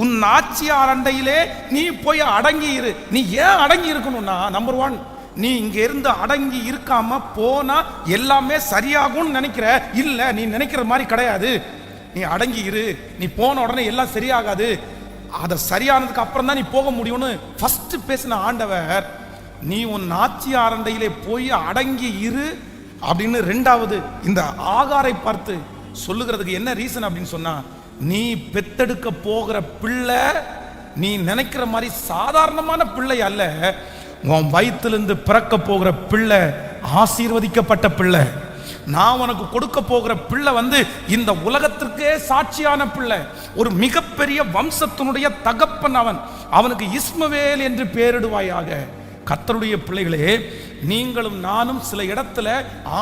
உன் ஆட்சியார் அண்டையிலே நீ போய் அடங்கி இரு. நீ ஏன் அடங்கி இருக்கணும்னா, நம்பர் 1, நீ இங்க இருந்து அடங்கி இருக்காம போனா எல்லாமே சரியாகும்னு நினைக்கிற. இல்ல, நீ நினைக்கிற மாதிரி கிடையாது. நீ அடங்கி இரு, நீ போன உடனே எல்லாம் சரியாகாது, அதை சரியானதுக்கு அப்புறம் தான் நீ போக முடியும்னு ஃபர்ஸ்ட் பேசின ஆண்டவர், நீ உன் ஆட்சியார் அண்டையிலே போய் அடங்கி இரு அப்படின்னு 2வது இந்த ஆகாரை பார்த்து சொல்லுகிறதுக்கு என்ன ரீசன் அப்படின்னு சொன்னா, நீ பெத்தெடுக்க போகிற பிள்ளை நீ நினைக்கிற மாதிரி சாதாரணமான பிள்ளை அல்ல. உன் வயிற்றிலிருந்து பிறக்க போகிற பிள்ளை ஆசீர்வதிக்கப்பட்ட பிள்ளை. நான் உனக்கு கொடுக்க போகிற பிள்ளை இந்த உலகத்திற்கே சாட்சியான பிள்ளை, ஒரு மிகப்பெரிய வம்சத்தினுடைய தகப்பன். அவனுக்கு இஸ்மவேல் என்று பெயரிடுவாயாக. கர்த்தருடைய பிள்ளைகளே, நீங்களும் நானும் சில இடத்துல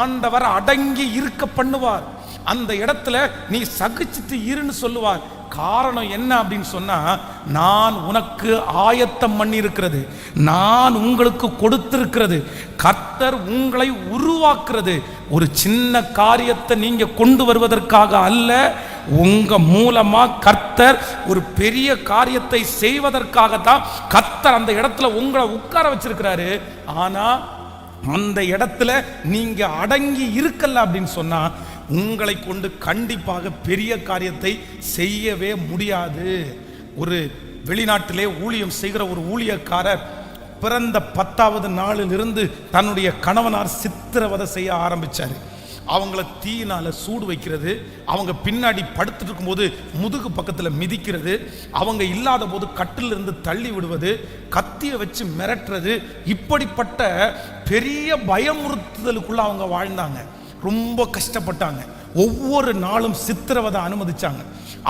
ஆண்டவர் அடங்கி இருக்க பண்ணுவார். அந்த இடத்துல நீ சகிச்சுட்டு இருன்னு சொல்லுவார். காரணம் என்ன அப்படின்னு சொன்னா, நான் உனக்கு ஆயத்தம் பண்ணி இருக்கிறது, நான் உங்களுக்கு கொடுத்திருக்கிறது, கர்த்தர் உங்களை உருவாக்குறது ஒரு சின்ன காரியத்தை நீங்க கொண்டு வருவதற்காக அல்ல, உங்க மூலமா கர்த்தர் ஒரு பெரிய காரியத்தை செய்வதற்காகத்தான் கர்த்தர் அந்த இடத்துல உங்களை உட்கார வச்சிருக்கிறாரு. ஆனா அந்த இடத்துல நீங்க அடங்கி இருக்கல அப்படின்னு சொன்னா உங்களை கொண்டு கண்டிப்பாக பெரிய காரியத்தை செய்யவே முடியாது. ஒரு வெளிநாட்டிலே ஊழியம் செய்கிற ஒரு ஊழியக்காரர் பிறந்த 10வது நாளிலிருந்து தன்னுடைய கணவனார் சித்திரவதை செய்ய ஆரம்பிச்சாரு. அவங்கள தீயினால சூடு வைக்கிறது, அவங்க பின்னாடி படுத்துட்டு இருக்கும்போது முதுகு பக்கத்தில் மிதிக்கிறது, அவங்க இல்லாத போது கட்டிலிருந்து தள்ளி விடுவது, கத்தியை வச்சு மிரட்டுறது, இப்படிப்பட்ட பெரிய பயமுறுத்துதலுக்குள்ள அவங்க வாழ்ந்தாங்க. ரொம்ப கஷ்டப்பட்டாங்க. ஒவ்வொரு நாளும் சித்திரவதை அனுமதிச்சாங்க.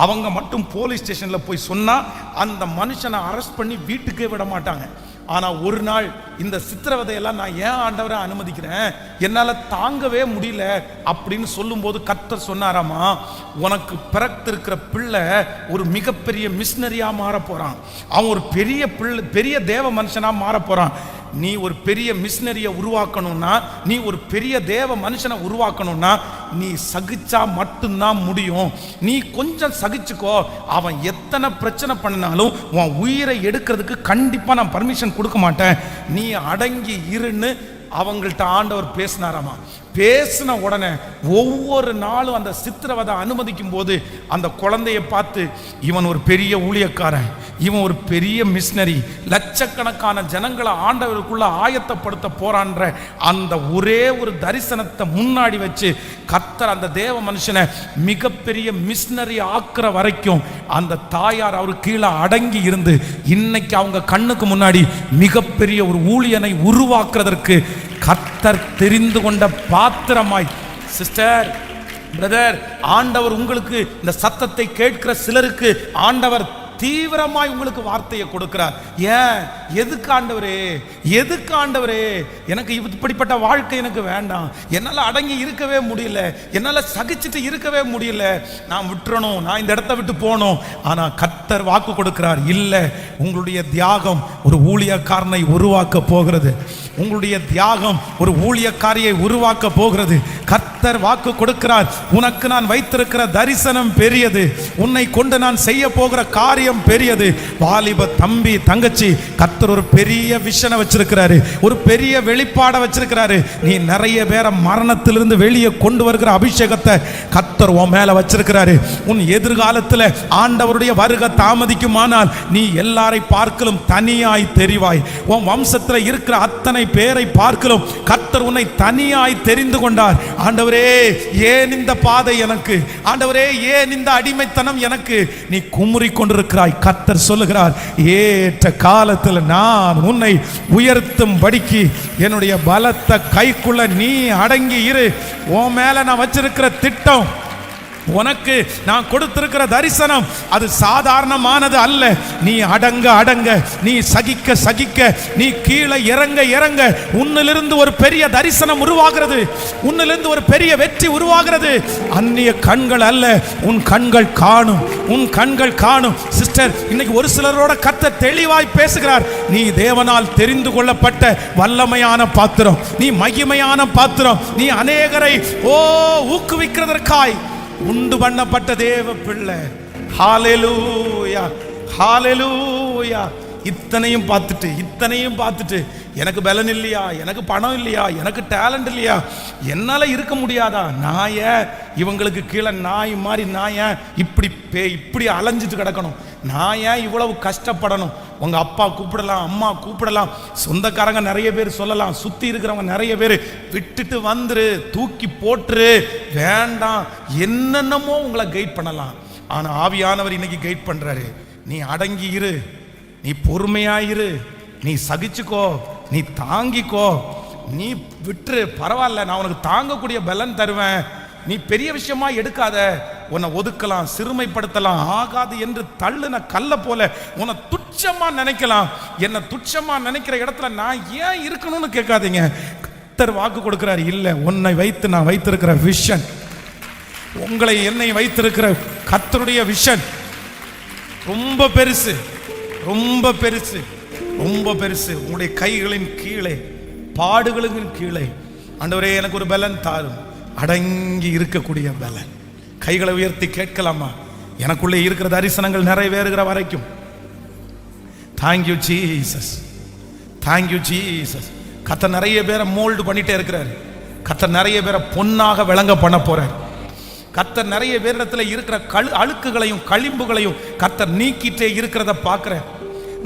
அவங்க மட்டும் போலீஸ் ஸ்டேஷனில் போய் சொன்னால் அந்த மனுஷனை அரெஸ்ட் பண்ணி வீட்டுக்கே விட மாட்டாங்க. ஆனால் ஒரு நாள் இந்த சித்திரவதையெல்லாம் நான் ஏன் ஆண்டவரை அனுமதிக்கிறேன், என்னால் தாங்கவே முடியல அப்படின்னு சொல்லும்போது கர்த்தர் சொன்னாராமா, உனக்கு பிறத்திருக்கிற பிள்ளை ஒரு மிகப்பெரிய மிஷினரியாக மாற போகிறான், அவன் ஒரு பெரிய பிள்ளை, பெரிய தேவ மனுஷனாக மாற போகிறான். நீ ஒரு பெரிய மிஷினரியை உருவாக்கணும்னா, நீ ஒரு பெரிய தேவ மனுஷனை உருவாக்கணும்னா நீ சகிச்சா மட்டும்தான் முடியும். நீ கொஞ்சம் சகிச்சுக்கோ, அவன் எத்தனை பிரச்சனை பண்ணினாலும் உன் உயிரை எடுக்கிறதுக்கு கண்டிப்பா நான் பர்மிஷன் கொடுக்க மாட்டேன், நீ அடங்கி இருன்னு அவங்கள்ட்ட ஆண்டவர் பேசினாராமா. பேசின உடனே ஒவ்வொரு நாளும் அந்த சித்திரவதை அனுமதிக்கும் போது அந்த குழந்தையை பார்த்து, இவன் ஒரு பெரிய ஊழியக்காரன், இவன் ஒரு பெரிய மிஷினரி, லட்சக்கணக்கான ஜனங்களை ஆண்டவருக்குள்ள ஆயத்தப்படுத்த போறான்ற அந்த ஒரே ஒரு தரிசனத்தை முன்னாடி வச்சு கர்த்தர் அந்த தேவ மனுஷனை மிகப்பெரிய மிஷினரி ஆக்குற வரைக்கும் அந்த தாயார் அவரு கீழே அடங்கி இருந்து இன்னைக்கு அவங்க கண்ணுக்கு முன்னாடி மிகப்பெரிய ஒரு ஊழியனை உருவாக்குறதற்கு கர்த்தர் தெரிந்து கொண்ட பாத்திரமாய். சிஸ்டர், பிரதர், ஆண்டவர் உங்களுக்கு இந்த சத்தத்தை கேட்கிற சிலருக்கு ஆண்டவர் தீவிரமாய் உங்களுக்கு வார்த்தையை கொடுக்கிறார். ஏன்? எதுக்கு ஆண்டவரே, எதுக்கு ஆண்டவரே, எனக்கு இப்படிப்பட்ட வாழ்க்கை எனக்கு வேண்டாம், என்னால் அடங்கி இருக்கவே முடியல, என்னால் சகிச்சுட்டு இருக்கவே முடியல, நான் விட்டுறணும், நான் இந்த இடத்த விட்டு போகணும். ஆனால் கர்த்தர் வாக்கு கொடுக்கிறார், இல்லை, உங்களுடைய தியாகம் ஒரு ஊழியக்காரனை உருவாக்க போகிறது, உங்களுடைய தியாகம் ஒரு ஊழியக்காரியை உருவாக்க போகிறது. கர்த்தர் வாக்கு கொடுக்கிறார், உனக்கு நான் வைத்திருக்கிற தரிசனம் பெரியது, உன்னை கொண்டு நான் செய்ய போகிற காரியம் காரியம் பெரியது. வாலிப தம்பி தங்கச்சி, கர்த்தர் ஒரு பெரிய விஷனை வச்சிருக்கிறாரு, ஒரு பெரிய வெளிப்பாடை வச்சிருக்கிறாரு. நீ நிறைய பேரை மரணத்திலிருந்து வெளியே கொண்டு வருகிற அபிஷேகத்தை கர்த்தர் உன் மேல வச்சிருக்கிறாரு. உன் எதிர்காலத்தில் ஆண்டவருடைய வருகை தாமதிக்குமானால் நீ எல்லாரை பார்க்கலும் தனியாய் தெரிவாய். உன் வம்சத்தில் இருக்கிற அத்தனை பேரை பார்க்கலும் கர்த்தர் உன்னை தனியாய் தெரிந்து கொண்டார். ஆண்டவரே, ஏன் இந்த பாதை எனக்கு? ஆண்டவரே, ஏன் இந்த அடிமைத்தனம் எனக்கு? நீ குமுறி கொண்டிருக்கிறாய். கர்த்தர் சொல்லுகிறார், ஏற்ற காலத்தில் நான் உன்னை உயர்த்தும்படிக்கு என்னுடைய பலத்த கைக்குள்ள நீ அடங்கி இரு. உன் மேல நான் வச்சிருக்கிற திட்டம், உனக்கு நான் கொடுத்திருக்கிற தரிசனம் அது சாதாரணமானது அல்ல. நீ அடங்க அடங்க, நீ சகிக்க சகிக்க, நீ கீழே இறங்க இறங்க உன்னிலிருந்து ஒரு பெரிய தரிசனம் உருவாகிறது, உன்னிலிருந்து ஒரு பெரிய வெற்றி உருவாகிறது. அந்நிய கண்கள் அல்ல, உன் கண்கள் காணும், உன் கண்கள் காணும். சிஸ்டர், இன்னைக்கு ஒரு சிலரோட கர்த்தர் தெளிவாய் பேசுகிறார். நீ தேவனால் தெரிந்து கொள்ளப்பட்ட வல்லமையான பாத்திரம், நீ மகிமையான பாத்திரம், நீ அநேகரை ஊக்குவிக்கிறதற்காய் உண்டு பண்ணப்பட்ட தேவ பிள்ளை. ஹalleluya, ஹalleluya. இத்தனையும் பார்த்துட்டு எனக்கு பலன் இல்லையா, எனக்கு பணம் இல்லையா, எனக்கு டேலண்ட் இல்லையா, என்னால இருக்க முடியாதா, நான் ஏன் இவங்களுக்கு கீழே நாய் மாதிரி நான் ஏன் இப்படி அலைஞ்சிட்டு கிடக்கணும், நான் ஏன் இவ்வளவு கஷ்டப்படணும்? உங்க அப்பா கூப்பிடலாம், அம்மா கூப்பிடலாம், சொந்தக்காரங்க நிறைய பேர் சொல்லலாம், சுத்தி இருக்கிறவங்க நிறைய பேர் விட்டுட்டு வந்துரு, தூக்கி போட்டுரு, வேண்டாம், என்னென்னமோ உங்களை கைட் பண்ணலாம். ஆனா ஆவியானவர் இன்னைக்கு கைட் பண்றாரு. நீ அடங்கி இரு, நீ பொறுமையாயிரு, நீ சகிச்சுக்கோ, நீ தாங்கிக்கோ, நீ விட்டுரு, பரவாயில்ல, நான் உனக்கு தாங்கக்கூடிய பலன் தருவேன். நீ பெரிய விஷயமா எடுக்காத, உன்னை ஒதுக்கலாம், சிறுமைப்படுத்தலாம், ஆகாது என்று தள்ளுன கல்ல போல உன்னை துச்சமா நினைக்கலாம். என்ன துச்சமா நினைக்கிற இடத்துல நான் ஏன் இருக்கணும்னு கேட்காதீங்க. கர்த்தர் வாக்கு கொடுக்கிறார், இல்ல, உன்னை வைத்து நான் வைத்திருக்கிற விஷன், உங்களை என்னை வைத்திருக்கிற கர்த்தருடைய விஷன் ரொம்ப பெருசு, ரொம்ப பெருசு, ரொம்ப பெருசு. உங்களுடைய கைகளின் கீழே, பாடுகளின் கீழே ஆண்டவரே எனக்கு ஒரு பலன் தாரும், அடங்கி இருக்கக்கூடிய பலன். கைகளை உயர்த்தி கேட்கலாமா? எனக்குள்ளே இருக்கிற தரிசனங்கள் நிறைவேறுகிற வரைக்கும். Thank you Jesus, thank you Jesus. கர்த்தர் நிறைய பேரை மோல்டு பண்ணிட்டே இருக்கிறார். கர்த்தர் நிறைய பேரை பொன்னாக விளங்க பண்ண போறார். கர்த்தர் நிறைய பேரிடத்துல இருக்கிற அழுக்குகளையும் களிம்புகளையும் கர்த்தர் நீக்கிட்டே இருக்கிறத பார்க்கிறேன்.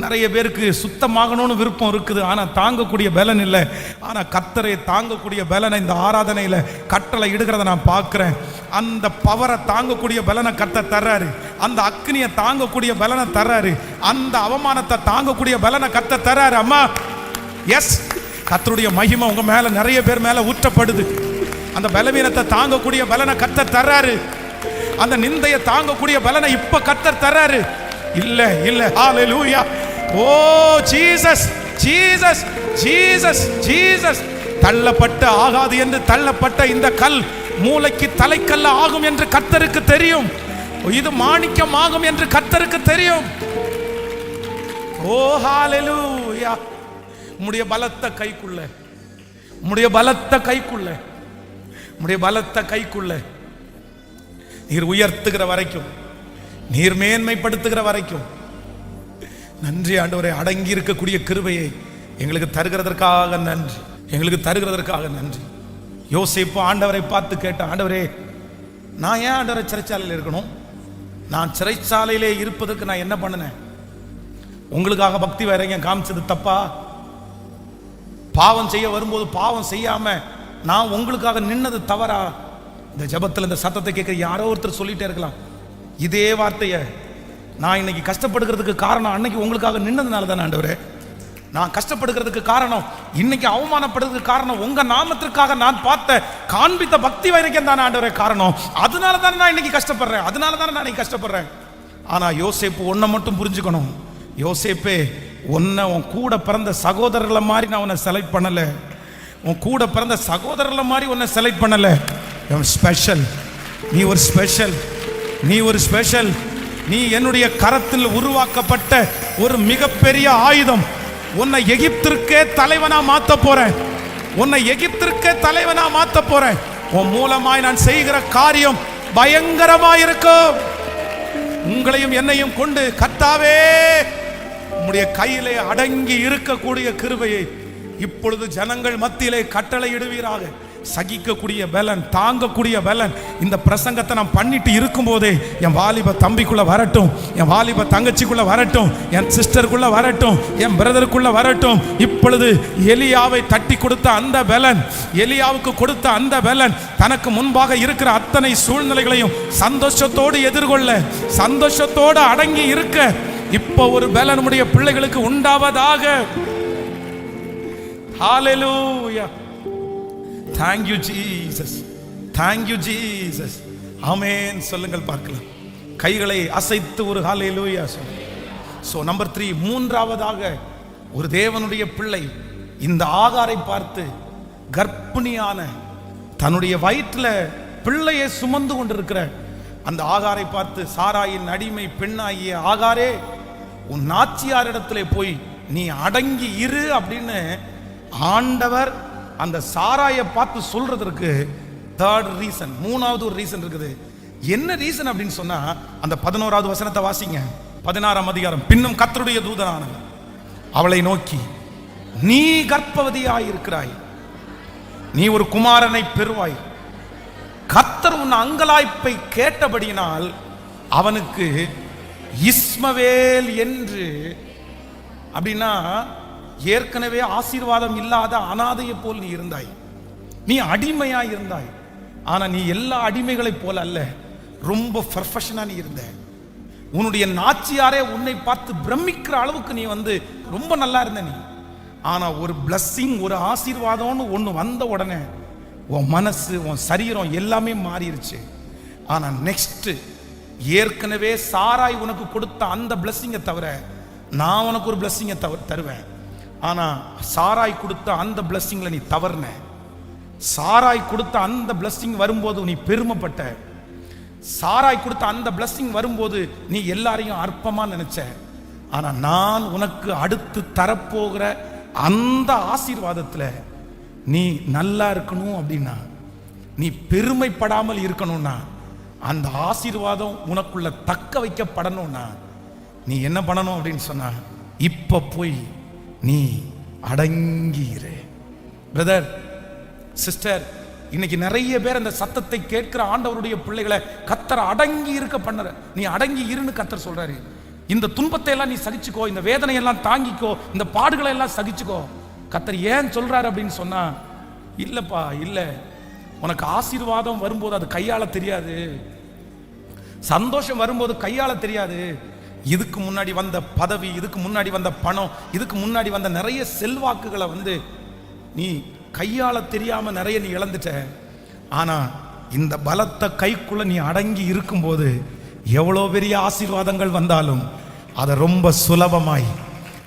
நிறைய பேருக்கு சுத்தமாகணும்னு விருப்பம் இருக்குது, ஆனால் தாங்கக்கூடிய பலன் இல்லை. ஆனால் கர்த்தரை தாங்கக்கூடிய பலனை இந்த ஆராதனையில் கட்டளை இடுகிறத நான் பார்க்குறேன். அந்த பவரை தாங்கக்கூடிய பலனை கர்த்தர் தர்றாரு, அந்த அக்னியை தாங்கக்கூடிய பலனை தர்றாரு, அந்த அவமானத்தை தாங்கக்கூடிய பலனை கர்த்தர் தர்றாரு. அம்மா, எஸ், கர்த்தருடைய மகிமை உங்க மேல நிறைய பேர் மேல ஊற்றப்படுது. அந்த பலவீனத்தை தாங்கக்கூடிய பலனை கர்த்தர் தர்றாரு, அந்த நிந்தையை தாங்கக்கூடிய பலனை இப்ப கர்த்தர் தர்றாரு. இல்ல இல்ல, ஹalleluya, ஓ ஜீசஸ், ஜீசஸ், ஜீசஸ், ஜீசஸ். தள்ளப்பட்ட ஆகாது என்று தள்ளப்பட்ட இந்த கல் மூளைக்கு தலைக்கல்ல ஆகும் என்று கர்த்தருக்கு தெரியும். இது மாணிக்கம் ஆகும் என்று கர்த்தருக்கு தெரியும். ஓ ஹalleluya. உம்முடைய பலத்த கைக்குள்ள, உம்முடைய பலத்த கைக்குள்ள, உம்முடைய பலத்த கைக்குள்ள நீர் உயர்த்துகிற வரைக்கும், நீர் மேன்மைப்படுத்துகிற வரைக்கும் நன்றி ஆண்டவரே. அடங்கி இருக்கக்கூடிய கிருபையை எங்களுக்கு தருகிறதற்காக நன்றி, எங்களுக்கு தருகிறதற்காக நன்றி. யோசேப்பு ஆண்டவரை பார்த்து கேட்ட, ஆண்டவரே நான் ஏன் ஆண்டவரை சிறைச்சாலையில் இருக்கணும்? நான் சிறைச்சாலையிலே இருப்பதற்கு நான் என்ன பண்ணினேன்? உங்களுக்காக பக்தி வைராக்கியம் காமிச்சது தப்பா? பாவம் செய்ய வரும்போது பாவம் செய்யாம நான் உங்களுக்காக நின்னது தவறா? இந்த ஜபத்தில் இந்த சத்தத்தை கேட்க யாரோ ஒருத்தர் சொல்லிட்டே இருக்கலாம், இதே வார்த்தையை நான் இன்னைக்கு கஷ்டப்படுகிறதுக்கு காரணம் அன்னைக்கு உங்களுக்காக நின்னதுனால தானே ஆண்டவரே. நான் கஷ்டப்படுகிறதுக்கு காரணம், இன்னைக்கு அவமானப்படுறதுக்கு காரணம் உங்க நாமத்திற்காக நான் பார்த்த காண்பித்த பக்தி வைராக்கியம் தானே ஆண்டவரே காரணம். அதனால தானே நான் இன்னைக்கு கஷ்டப்படுறேன், அதனால தானே நான் இன்னைக்கு கஷ்டப்படுறேன். ஆனா யோசேப்பு ஒன்றை மட்டும் புரிஞ்சுக்கணும், யோசேப்பே, உன்னை உன் கூட பிறந்த சகோதரர்களை மாதிரி நான் உன்னை செலக்ட் பண்ணல, உன் கூட பிறந்த சகோதரர்களை மாதிரி உன்னை செலக்ட் பண்ணல. ஸ்பெஷல், நீ ஒரு ஸ்பெஷல், நீ ஒரு ஸ்பெஷல். நீ என்னுடைய கரத்தில் உருவாக்கப்பட்ட ஒரு மிகப்பெரிய ஆயுதம். உன்னை எகிப்திற்கே தலைவனா மாத்த போறேன், உன்னை எகிப்திற்கே தலைவனா மாத்த போறேன். உன் மூலமாய் நான் செய்கிற காரியம் பயங்கரமாயிருக்கும், உங்களையும் என்னையும் கொண்டு கர்த்தாவே உம்முடைய கையிலே அடங்கி இருக்கக்கூடிய கிருபையை இப்பொழுது ஜனங்கள் மத்தியிலே கட்டளையிடுவீராக. சகிக்கக்கூடிய பலன், தாங்கக்கூடிய பலன் இந்த பிரசங்கத்தை நான் பண்ணிட்டு இருக்கும் போதே என் வாலிப தம்பிக்குள்ள வரட்டும், என் வாலிப தங்கச்சிக்குள்ள வரட்டும், என் சிஸ்டருக்குள்ள வரட்டும், என் பிரதருக்குள்ள வரட்டும். இப்பொழுது எலியாவை தட்டி கொடுத்த அந்த பலன், எலியாவுக்கு கொடுத்த அந்த பலன் தனக்கு முன்பாக இருக்கிற அத்தனை சூழ்நிலைகளையும் சந்தோஷத்தோடு எதிர்கொள்ள, சந்தோஷத்தோடு அடங்கி இருக்க இப்போ ஒரு பலன் நம்முடைய பிள்ளைகளுக்கு உண்டாவதாக. ஹalleluya. Thank you Jesus. Thank you Jesus. ஆமென் சொல்லுங்கள் பார்க்கலாம். கைகளை அசைத்து ஒரு ஹalleluya சொல்லுங்க. சோ நம்பர் 3, மூன்றாவதாக ஒரு தேவனுடைய பிள்ளை இந்த ஆகாரை பார்த்து, கர்ப்பிணியான தன்னுடைய வயிற்றில் பிள்ளையை சுமந்து கொண்டிருக்கிற அந்த ஆகாரை பார்த்து, சாராயின் அடிமை பெண்ணாகிய ஆகாரே, உன் நாச்சியாரிடத்திலே போய் நீ அடங்கி இரு அப்படின்னு ஆண்டவர் அந்த சாராயை பார்த்து சொல்றதற்கு தேர்ட் ரீசன், மூணாவது ஒரு ரீசன் இருக்குது. என்ன ரீசன் அப்படின்னு சொன்னா, அந்த 11வது வசனத்தை வாசிங்க. 16ஆம் அதிகாரம். பின்னும் கர்த்தருடைய தூதனானவர் அவளை நோக்கி, நீ கர்ப்பவதியாய் இருக்கிறாய், நீ ஒரு குமாரனை பெறுவாய், கர்த்தர் உன் அங்கலாய்ப்பை கேட்டபடியினால் அவனுக்கு இஸ்மவேல் என்று. அப்படின்னா ஏற்கனவே ஆசீர்வாதம் இல்லாத அனாதையை போல் நீ இருந்தாய், நீ அடிமையா இருந்தாய். ஆனா நீ எல்லா அடிமைகளை போல அல்ல, ரொம்ப பர்ஃபெக்ஷனா நீ இருந்த. உன்னுடைய நாச்சியாரே உன்னை பார்த்து பிரமிக்கிற அளவுக்கு நீ ரொம்ப நல்லா இருந்த நீ. ஆனா ஒரு பிளஸ்ஸிங், ஒரு ஆசீர்வாதம்னு ஒன்று வந்த உடனே உன் மனசு, உன் சரீரம் எல்லாமே மாறிடுச்சு. ஆனா நெக்ஸ்ட், ஏற்கனவே சாராய் உனக்கு கொடுத்த அந்த பிளஸ்ஸிங்கை தவிர நான் உனக்கு ஒரு பிளஸ்ஸிங்கை தருவேன். ஆனா சாராய் கொடுத்த அந்த பிளஸ்ஸிங்ல நீ தவறுன. சாராய் கொடுத்த அந்த பிளஸ்ஸிங் வரும்போது நீ பெருமைப்பட்ட. சாராய் கொடுத்த அந்த பிளஸ்ஸிங் வரும்போது நீ எல்லாரையும் அற்பமா நினைச்ச. ஆனா நான் உனக்கு அடுத்து தரப்போகிற அந்த ஆசீர்வாதத்துல நீ நல்லா இருக்கணும் அப்படின்னா, நீ பெருமைப்படாமல் இருக்கணும்னா, அந்த ஆசீர்வாதம் உனக்குள்ள தக்க வைக்கப்படணும்னா நீ என்ன பண்ணணும் அப்படின்னு சொன்னா, இப்ப போய் நீ அடங்கிரு. பிரதர், சிஸ்டர், இன்னைக்கு நிறைய பேர் அந்த சத்தத்தை கேட்கிற ஆண்டவருடைய பிள்ளைகளை கர்த்தர் அடங்கி இருக்க பண்ணற. நீ அடங்கி இருன்னு கர்த்தர் சொல்றாரு. இந்த துன்பத்தை எல்லாம் நீ சகிச்சுக்கோ, இந்த வேதனை எல்லாம் தாங்கிக்கோ, இந்த பாடுகளை எல்லாம் சகிச்சுக்கோ. கர்த்தர் ஏன் சொல்றாரு அப்படின்னு சொன்னா, இல்லப்பா இல்ல, உனக்கு ஆசீர்வாதம் வரும்போது அது கையாள தெரியாது, சந்தோஷம் வரும்போது கையாள தெரியாது. இதுக்கு முன்னாடி வந்த பதவி, இதுக்கு முன்னாடி வந்த பணம், இதுக்கு முன்னாடி வந்த நிறைய செல்வாக்குகளை நீ கையாள தெரியாம நிறைய நீ இழந்துட்ட. ஆனா இந்த பலத்த கைக்குள்ள நீ அடங்கி இருக்கும்போது எவ்வளோ பெரிய ஆசீர்வாதங்கள் வந்தாலும் அதை ரொம்ப சுலபமாய்,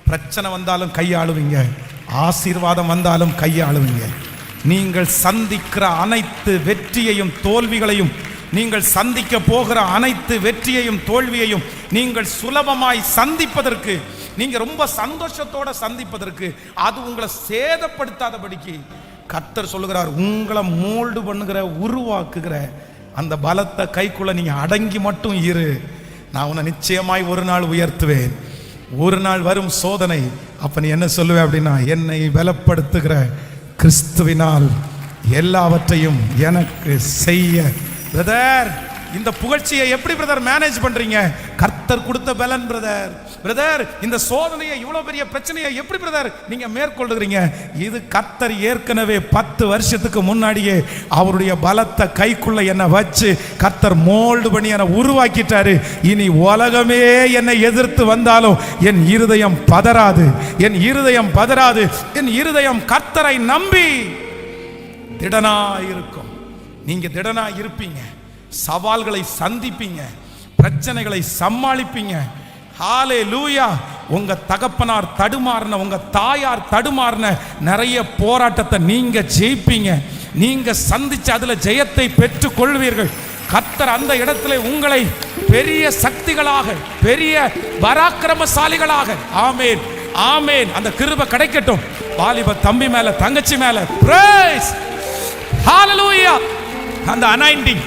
பிரச்சனை வந்தாலும் கையாளுவீங்க, ஆசீர்வாதம் வந்தாலும் கையாளுவீங்க. நீங்கள் சந்திக்கிற அனைத்து வெற்றியையும் தோல்விகளையும், நீங்கள் சந்திக்க போகிற அனைத்து வெற்றியையும் தோல்வியையும் நீங்கள் சுலபமாய் சந்திப்பதற்கு, நீங்க ரொம்ப சந்தோஷத்தோட சந்திப்பதற்கு, அது உங்களை சேதப்படுத்தாதபடிக்கு கர்த்தர் சொல்லுகிறார், உங்களை மோல்டு பண்ணுகிற, உருவாக்குகிற அந்த பலத்த கைக்குள்ள நீங்க அடங்கி மட்டும் இரு. நான் உன்னை நிச்சயமாய் ஒரு நாள் உயர்த்துவேன். ஒரு நாள் வரும் சோதனை, அப்ப நீ என்ன சொல்லுவே அப்படின்னா, என்னை பலப்படுத்துகிற கிறிஸ்துவினால் எல்லாவற்றையும் எனக்கு செய்ய. பிரதர், இந்த புகழ்ச்சியை எப்படி பிரதர் மேனேஜ் பண்றீங்க? கர்த்தர் கொடுத்த பலன் பிரதர். பிரதர், இந்த சோதனையை, இவ்வளவு பெரிய பிரச்சனையை எப்படி பிரதர் நீங்க மேற்கொள்ளுகிறீங்க? இது கர்த்தர் ஏற்கனவே 10 வருஷத்துக்கு முன்னாடியே அவருடைய பலத்த கைக்குள்ள என்னை வச்சு கர்த்தர் மோல்டு பண்ணி என்னை உருவாக்கிட்டாரு. இனி உலகமே என்னை எதிர்த்து வந்தாலும் என் இருதயம் பதறாது, என் இருதயம் பதறாது. என் இருதயம் கர்த்தரை நம்பி திடனா இருக்கும். நீங்க திடனா இருப்பீங்க, சவால்களை சந்திப்பீங்க, பிரச்சனைகளை சமாளிப்பீங்க. ஹalleluya. உங்க தகப்பனார் தடுமாறின, உங்க தாயார் தடுமாறின நிறைய போராட்டத்தை நீங்க ஜெயிப்பீங்க. நீங்க சந்திச்சு அதுல ஜெயத்தை பெற்றுக் கொள்வீர்கள். கர்த்தர் அந்த இடத்துல உங்களை பெரிய சக்திகளாக, பெரிய பராக்கிரமசாலிகளாக, ஆமென் ஆமென், அந்த கிருபை கிடைக்கட்டும் வாலிப தம்பி மேல, தங்கச்சி மேல. பிரைஸ் ஹalleluya. அந்த அனாயிண்டிங்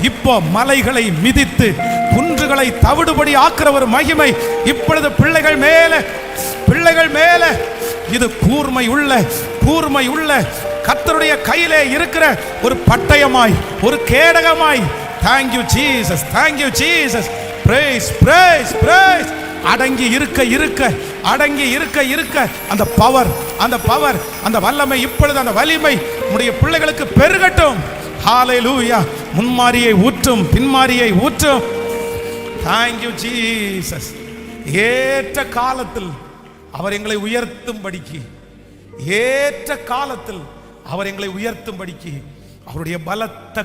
இப்போ மலைகளை மிதித்து, குன்றுகளை எலும்புகளை தவிடுபடி ஆக்குற ஒரு மகிமை இப்பொழுது பிள்ளைகள் மேல இது கூர்மை உள்ள கர்த்தருடைய கையிலே இருக்கிற ஒரு பட்டயமாய், ஒரு கேடகமாய். Thank you Jesus, thank you Jesus. Praise, praise, praise. அடங்கி இருக்க அந்த பவர், அந்த வல்லமை, இப்பொழுது அந்த வலிமை உம்முடைய பிள்ளைகளுக்கு பெருகட்டும். ஹalleluya. முன்மாரியை ஊற்றும், பின்மாரியை ஊற்றும். Thank you Jesus. ஏற்ற காலத்தில் அவர் எங்களை உயர்த்தும்படிக்கு, அவருடைய பலத்த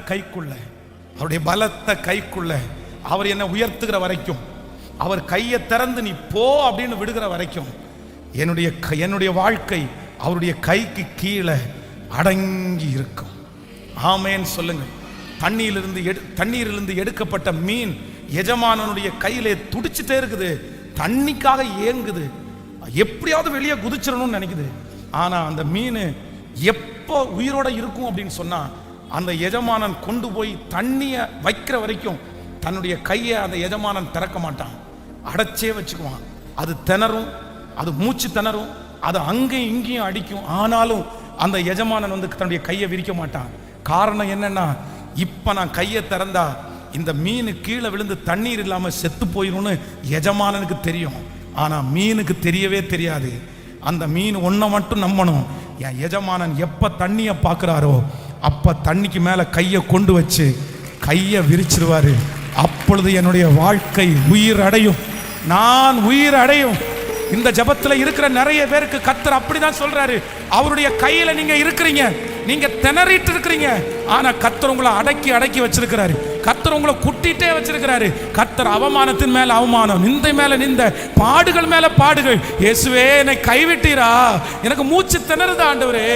கைக்குள்ள அவர் என்னை உயர்த்துகிற வரைக்கும், அவர் கையை திறந்து நீ போ அப்படின்னு விடுகிற வரைக்கும் என்னுடைய வாழ்க்கை அவருடைய கைக்கு கீழே அடங்கி இருக்கும். ஆமென் சொல்லுங்க. தண்ணீரிலிருந்து எடுக்கப்பட்ட மீன் எஜமானனுடைய கையிலே துடிச்சுட்டே இருக்குது, தண்ணிக்காக ஏங்குது, எப்படியாவது வெளியே குதிச்சிடணும்னு நினைக்குது. ஆனா அந்த மீன் எப்போ உயிரோட இருக்கும் அப்படின்னு சொன்னா, அந்த எஜமானன் கொண்டு போய் தண்ணியை வைக்கிற வரைக்கும் தன்னுடைய கையை அந்த எஜமானன் திறக்க மாட்டான், அடைச்சே வச்சுக்குவான். அது திணறும், அது மூச்சு திணறும், அது அங்கேயும் இங்கேயும் அடிக்கும். ஆனாலும் அந்த எஜமானன் தன்னுடைய கையை விரிக்க மாட்டான். காரணம் என்னன்னா, இப்ப நான் கையை திறந்தா இந்த மீன் கீழே விழுந்து தண்ணீர் இல்லாம செத்து போயிடும்னு எஜமானனுக்கு தெரியும். ஆனா மீனுக்கு தெரியவே தெரியாது. அந்த மீன் ஒன்றை மட்டும் நம்பணும், என் எஜமானன் எப்ப தண்ணியை பார்க்கிறாரோ அப்ப தண்ணிக்கு மேல கையை கொண்டு வச்சு கையை விரிச்சிருவாரு. அப்பொழுது என்னுடைய வாழ்க்கை உயிர் அடையும், நான் உயிர் அடையும். இந்த ஜபத்துல இருக்கிற நிறைய பேருக்கு கர்த்தர் அப்படிதான் சொல்றாரு. அவருடைய கையில நீங்க இருக்கிறீங்க, நீங்க திணறிட்டு இருக்கிறீங்க. ஆனா கர்த்தர் உங்களை அடக்கி வச்சிருக்கிறாரு. கர்த்தர் உங்களை குட்டிட்டே வச்சிருக்கிறாரு. கர்த்தர் அவமானத்தின் மேல அவமானம், நிந்தை மேல நிந்த, பாடுகள் மேல பாடுகள். இயேசுவே என்னை கைவிட்டீரா, எனக்கு மூச்சு திணறுது ஆண்டவரே,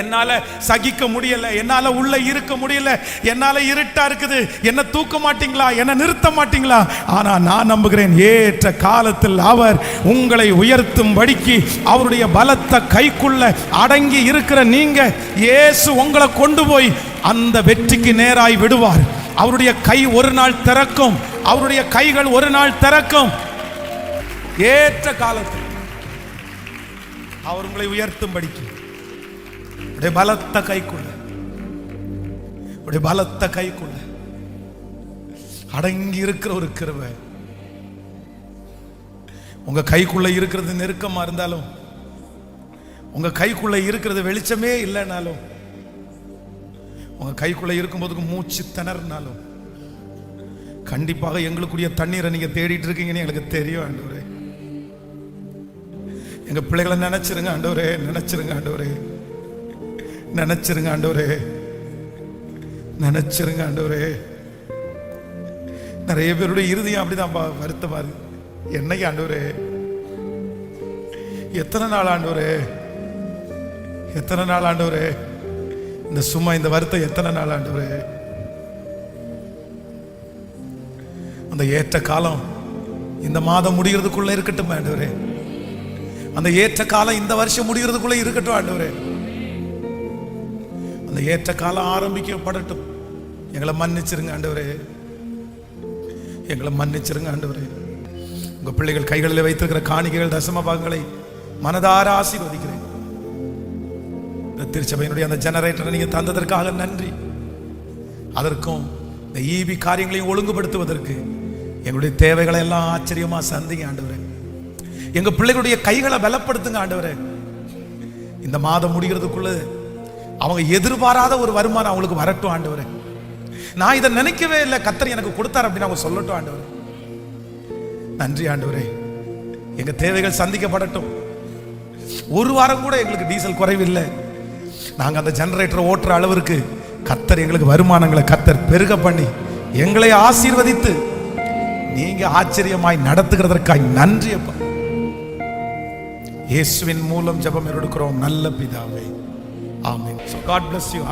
என்னால சகிக்க முடியல, என்னால உள்ள இருக்க முடியல, என்னால இருட்டா இருக்குது, என்ன தூக்க மாட்டீங்களா, என்ன நிறுத்த மாட்டீங்களா? ஆனா நான் நம்புகிறேன், ஏற்ற காலத்தில் அவர் உங்களை உயர்த்தும்படிக்கு அவருடைய பலத்த கைக்குள்ள அடங்கி இருக்கிற நீங்க, இயேசு உங்களை கொண்டு போய் அந்த வெற்றிக்கு நேராய் விடுவார். அவருடைய கை ஒரு நாள் திறக்கும், அவருடைய கைகள் ஒரு நாள் திறக்கும். ஏற்ற காலத்தில் அவர் உங்களை உயர்த்தும்படிக்கு பலத்த கைக்குள்ள அடங்கி இருக்கிற ஒரு கிருபை. உங்க கைக்குள்ள இருக்கிறது நெருக்கமா இருந்தாலும், உங்க கைக்குள்ள இருக்கிறது வெளிச்சமே இல்லைனாலும், உங்க கைக்குள்ள இருக்கும்போதுக்கு மூச்சு திணறினாலும், கண்டிப்பாக எங்களுக்குரிய தண்ணீரை நீங்க தேடிட்டு இருக்கீங்கன்னு எங்களுக்கு தெரியும் ஆண்டவரே. எங்க பிள்ளைகளை நினைச்சிருங்க ஆண்டவரே, நினைச்சிருங்க ஆண்டவரே, நினைச்சிருங்க ஆண்டவரே, நினைச்சிருங்க ஆண்டவரே. நிறைய பேருடைய இருதயம் அப்படிதான் வருத்தமா இருக்கு. என்னைக்கு ஆண்டவரே, எத்தனை நாள் ஆண்டவரே, எத்தனை நாள் ஆண்டவரே, இந்த சும்மா இந்த வருத்தம் எத்தனை நாள் ஆண்டவரே? அந்த ஏற்ற காலம் இந்த மாதம் முடிகிறதுக்குள்ள இருக்கட்டும் ஆண்டவரே. அந்த ஏற்ற காலம் இந்த வருஷம் முடிகிறதுக்குள்ள இருக்கட்டும் ஆண்டவரே. அந்த ஏற்ற காலம் ஆரம்பிக்கப்படட்டும். எங்களை மன்னிச்சிருங்க ஆண்டவரே, எங்களை மன்னிச்சிருங்க ஆண்டவரே. உங்க பிள்ளைகள் கைகளில் வைத்திருக்கிற காணிக்கைகள், தசம பாகங்களை மனதார ஆசீர்வதிக்கிறேன். திருச்சபையினுடைய அந்த ஜெனரேட்டரை நீங்க தந்ததற்காக நன்றி. அதற்கும் இந்த ஈபி காரியங்களையும் ஒழுங்குபடுத்துவதற்கு எங்களுடைய தேவைகளை எல்லாம் ஆச்சரியமா சந்திங்க ஆண்டவரே. எங்க பிள்ளைகளுடைய கைகளை பலப்படுத்துங்க ஆண்டவரே. இந்த மாதம் முடிகிறதுக்குள்ள அவங்க எதிர்பாராத ஒரு வருமானம் அவங்களுக்கு வரட்டும் ஆண்டவரே. நான் இதை நினைக்கவே இல்லை, கர்த்தர் எனக்கு கொடுத்தார் அப்படின்னு அவங்க சொல்லட்டும் ஆண்டவரே. நன்றி ஆண்டவரே. எங்க தேவைகள் சந்திக்கப்படட்டும். ஒரு வாரம் கூட எங்களுக்கு டீசல் குறைவில்லை. நாங்க அந்த ஜெனரேட்டர் ஓட்டுற அளவிற்கு கர்த்தர் எங்களுக்கு வருமானங்களை கர்த்தர் பெருக பண்ணி எங்களை ஆசீர்வதித்து நீங்க ஆச்சரியமாய் நடத்துகிறதற்காக நன்றி அப்பா. இயேசுவின் மூலம் ஜெபம் எடுக்கிறோம் நல்ல பிதாவே, ஆமென். So God bless you.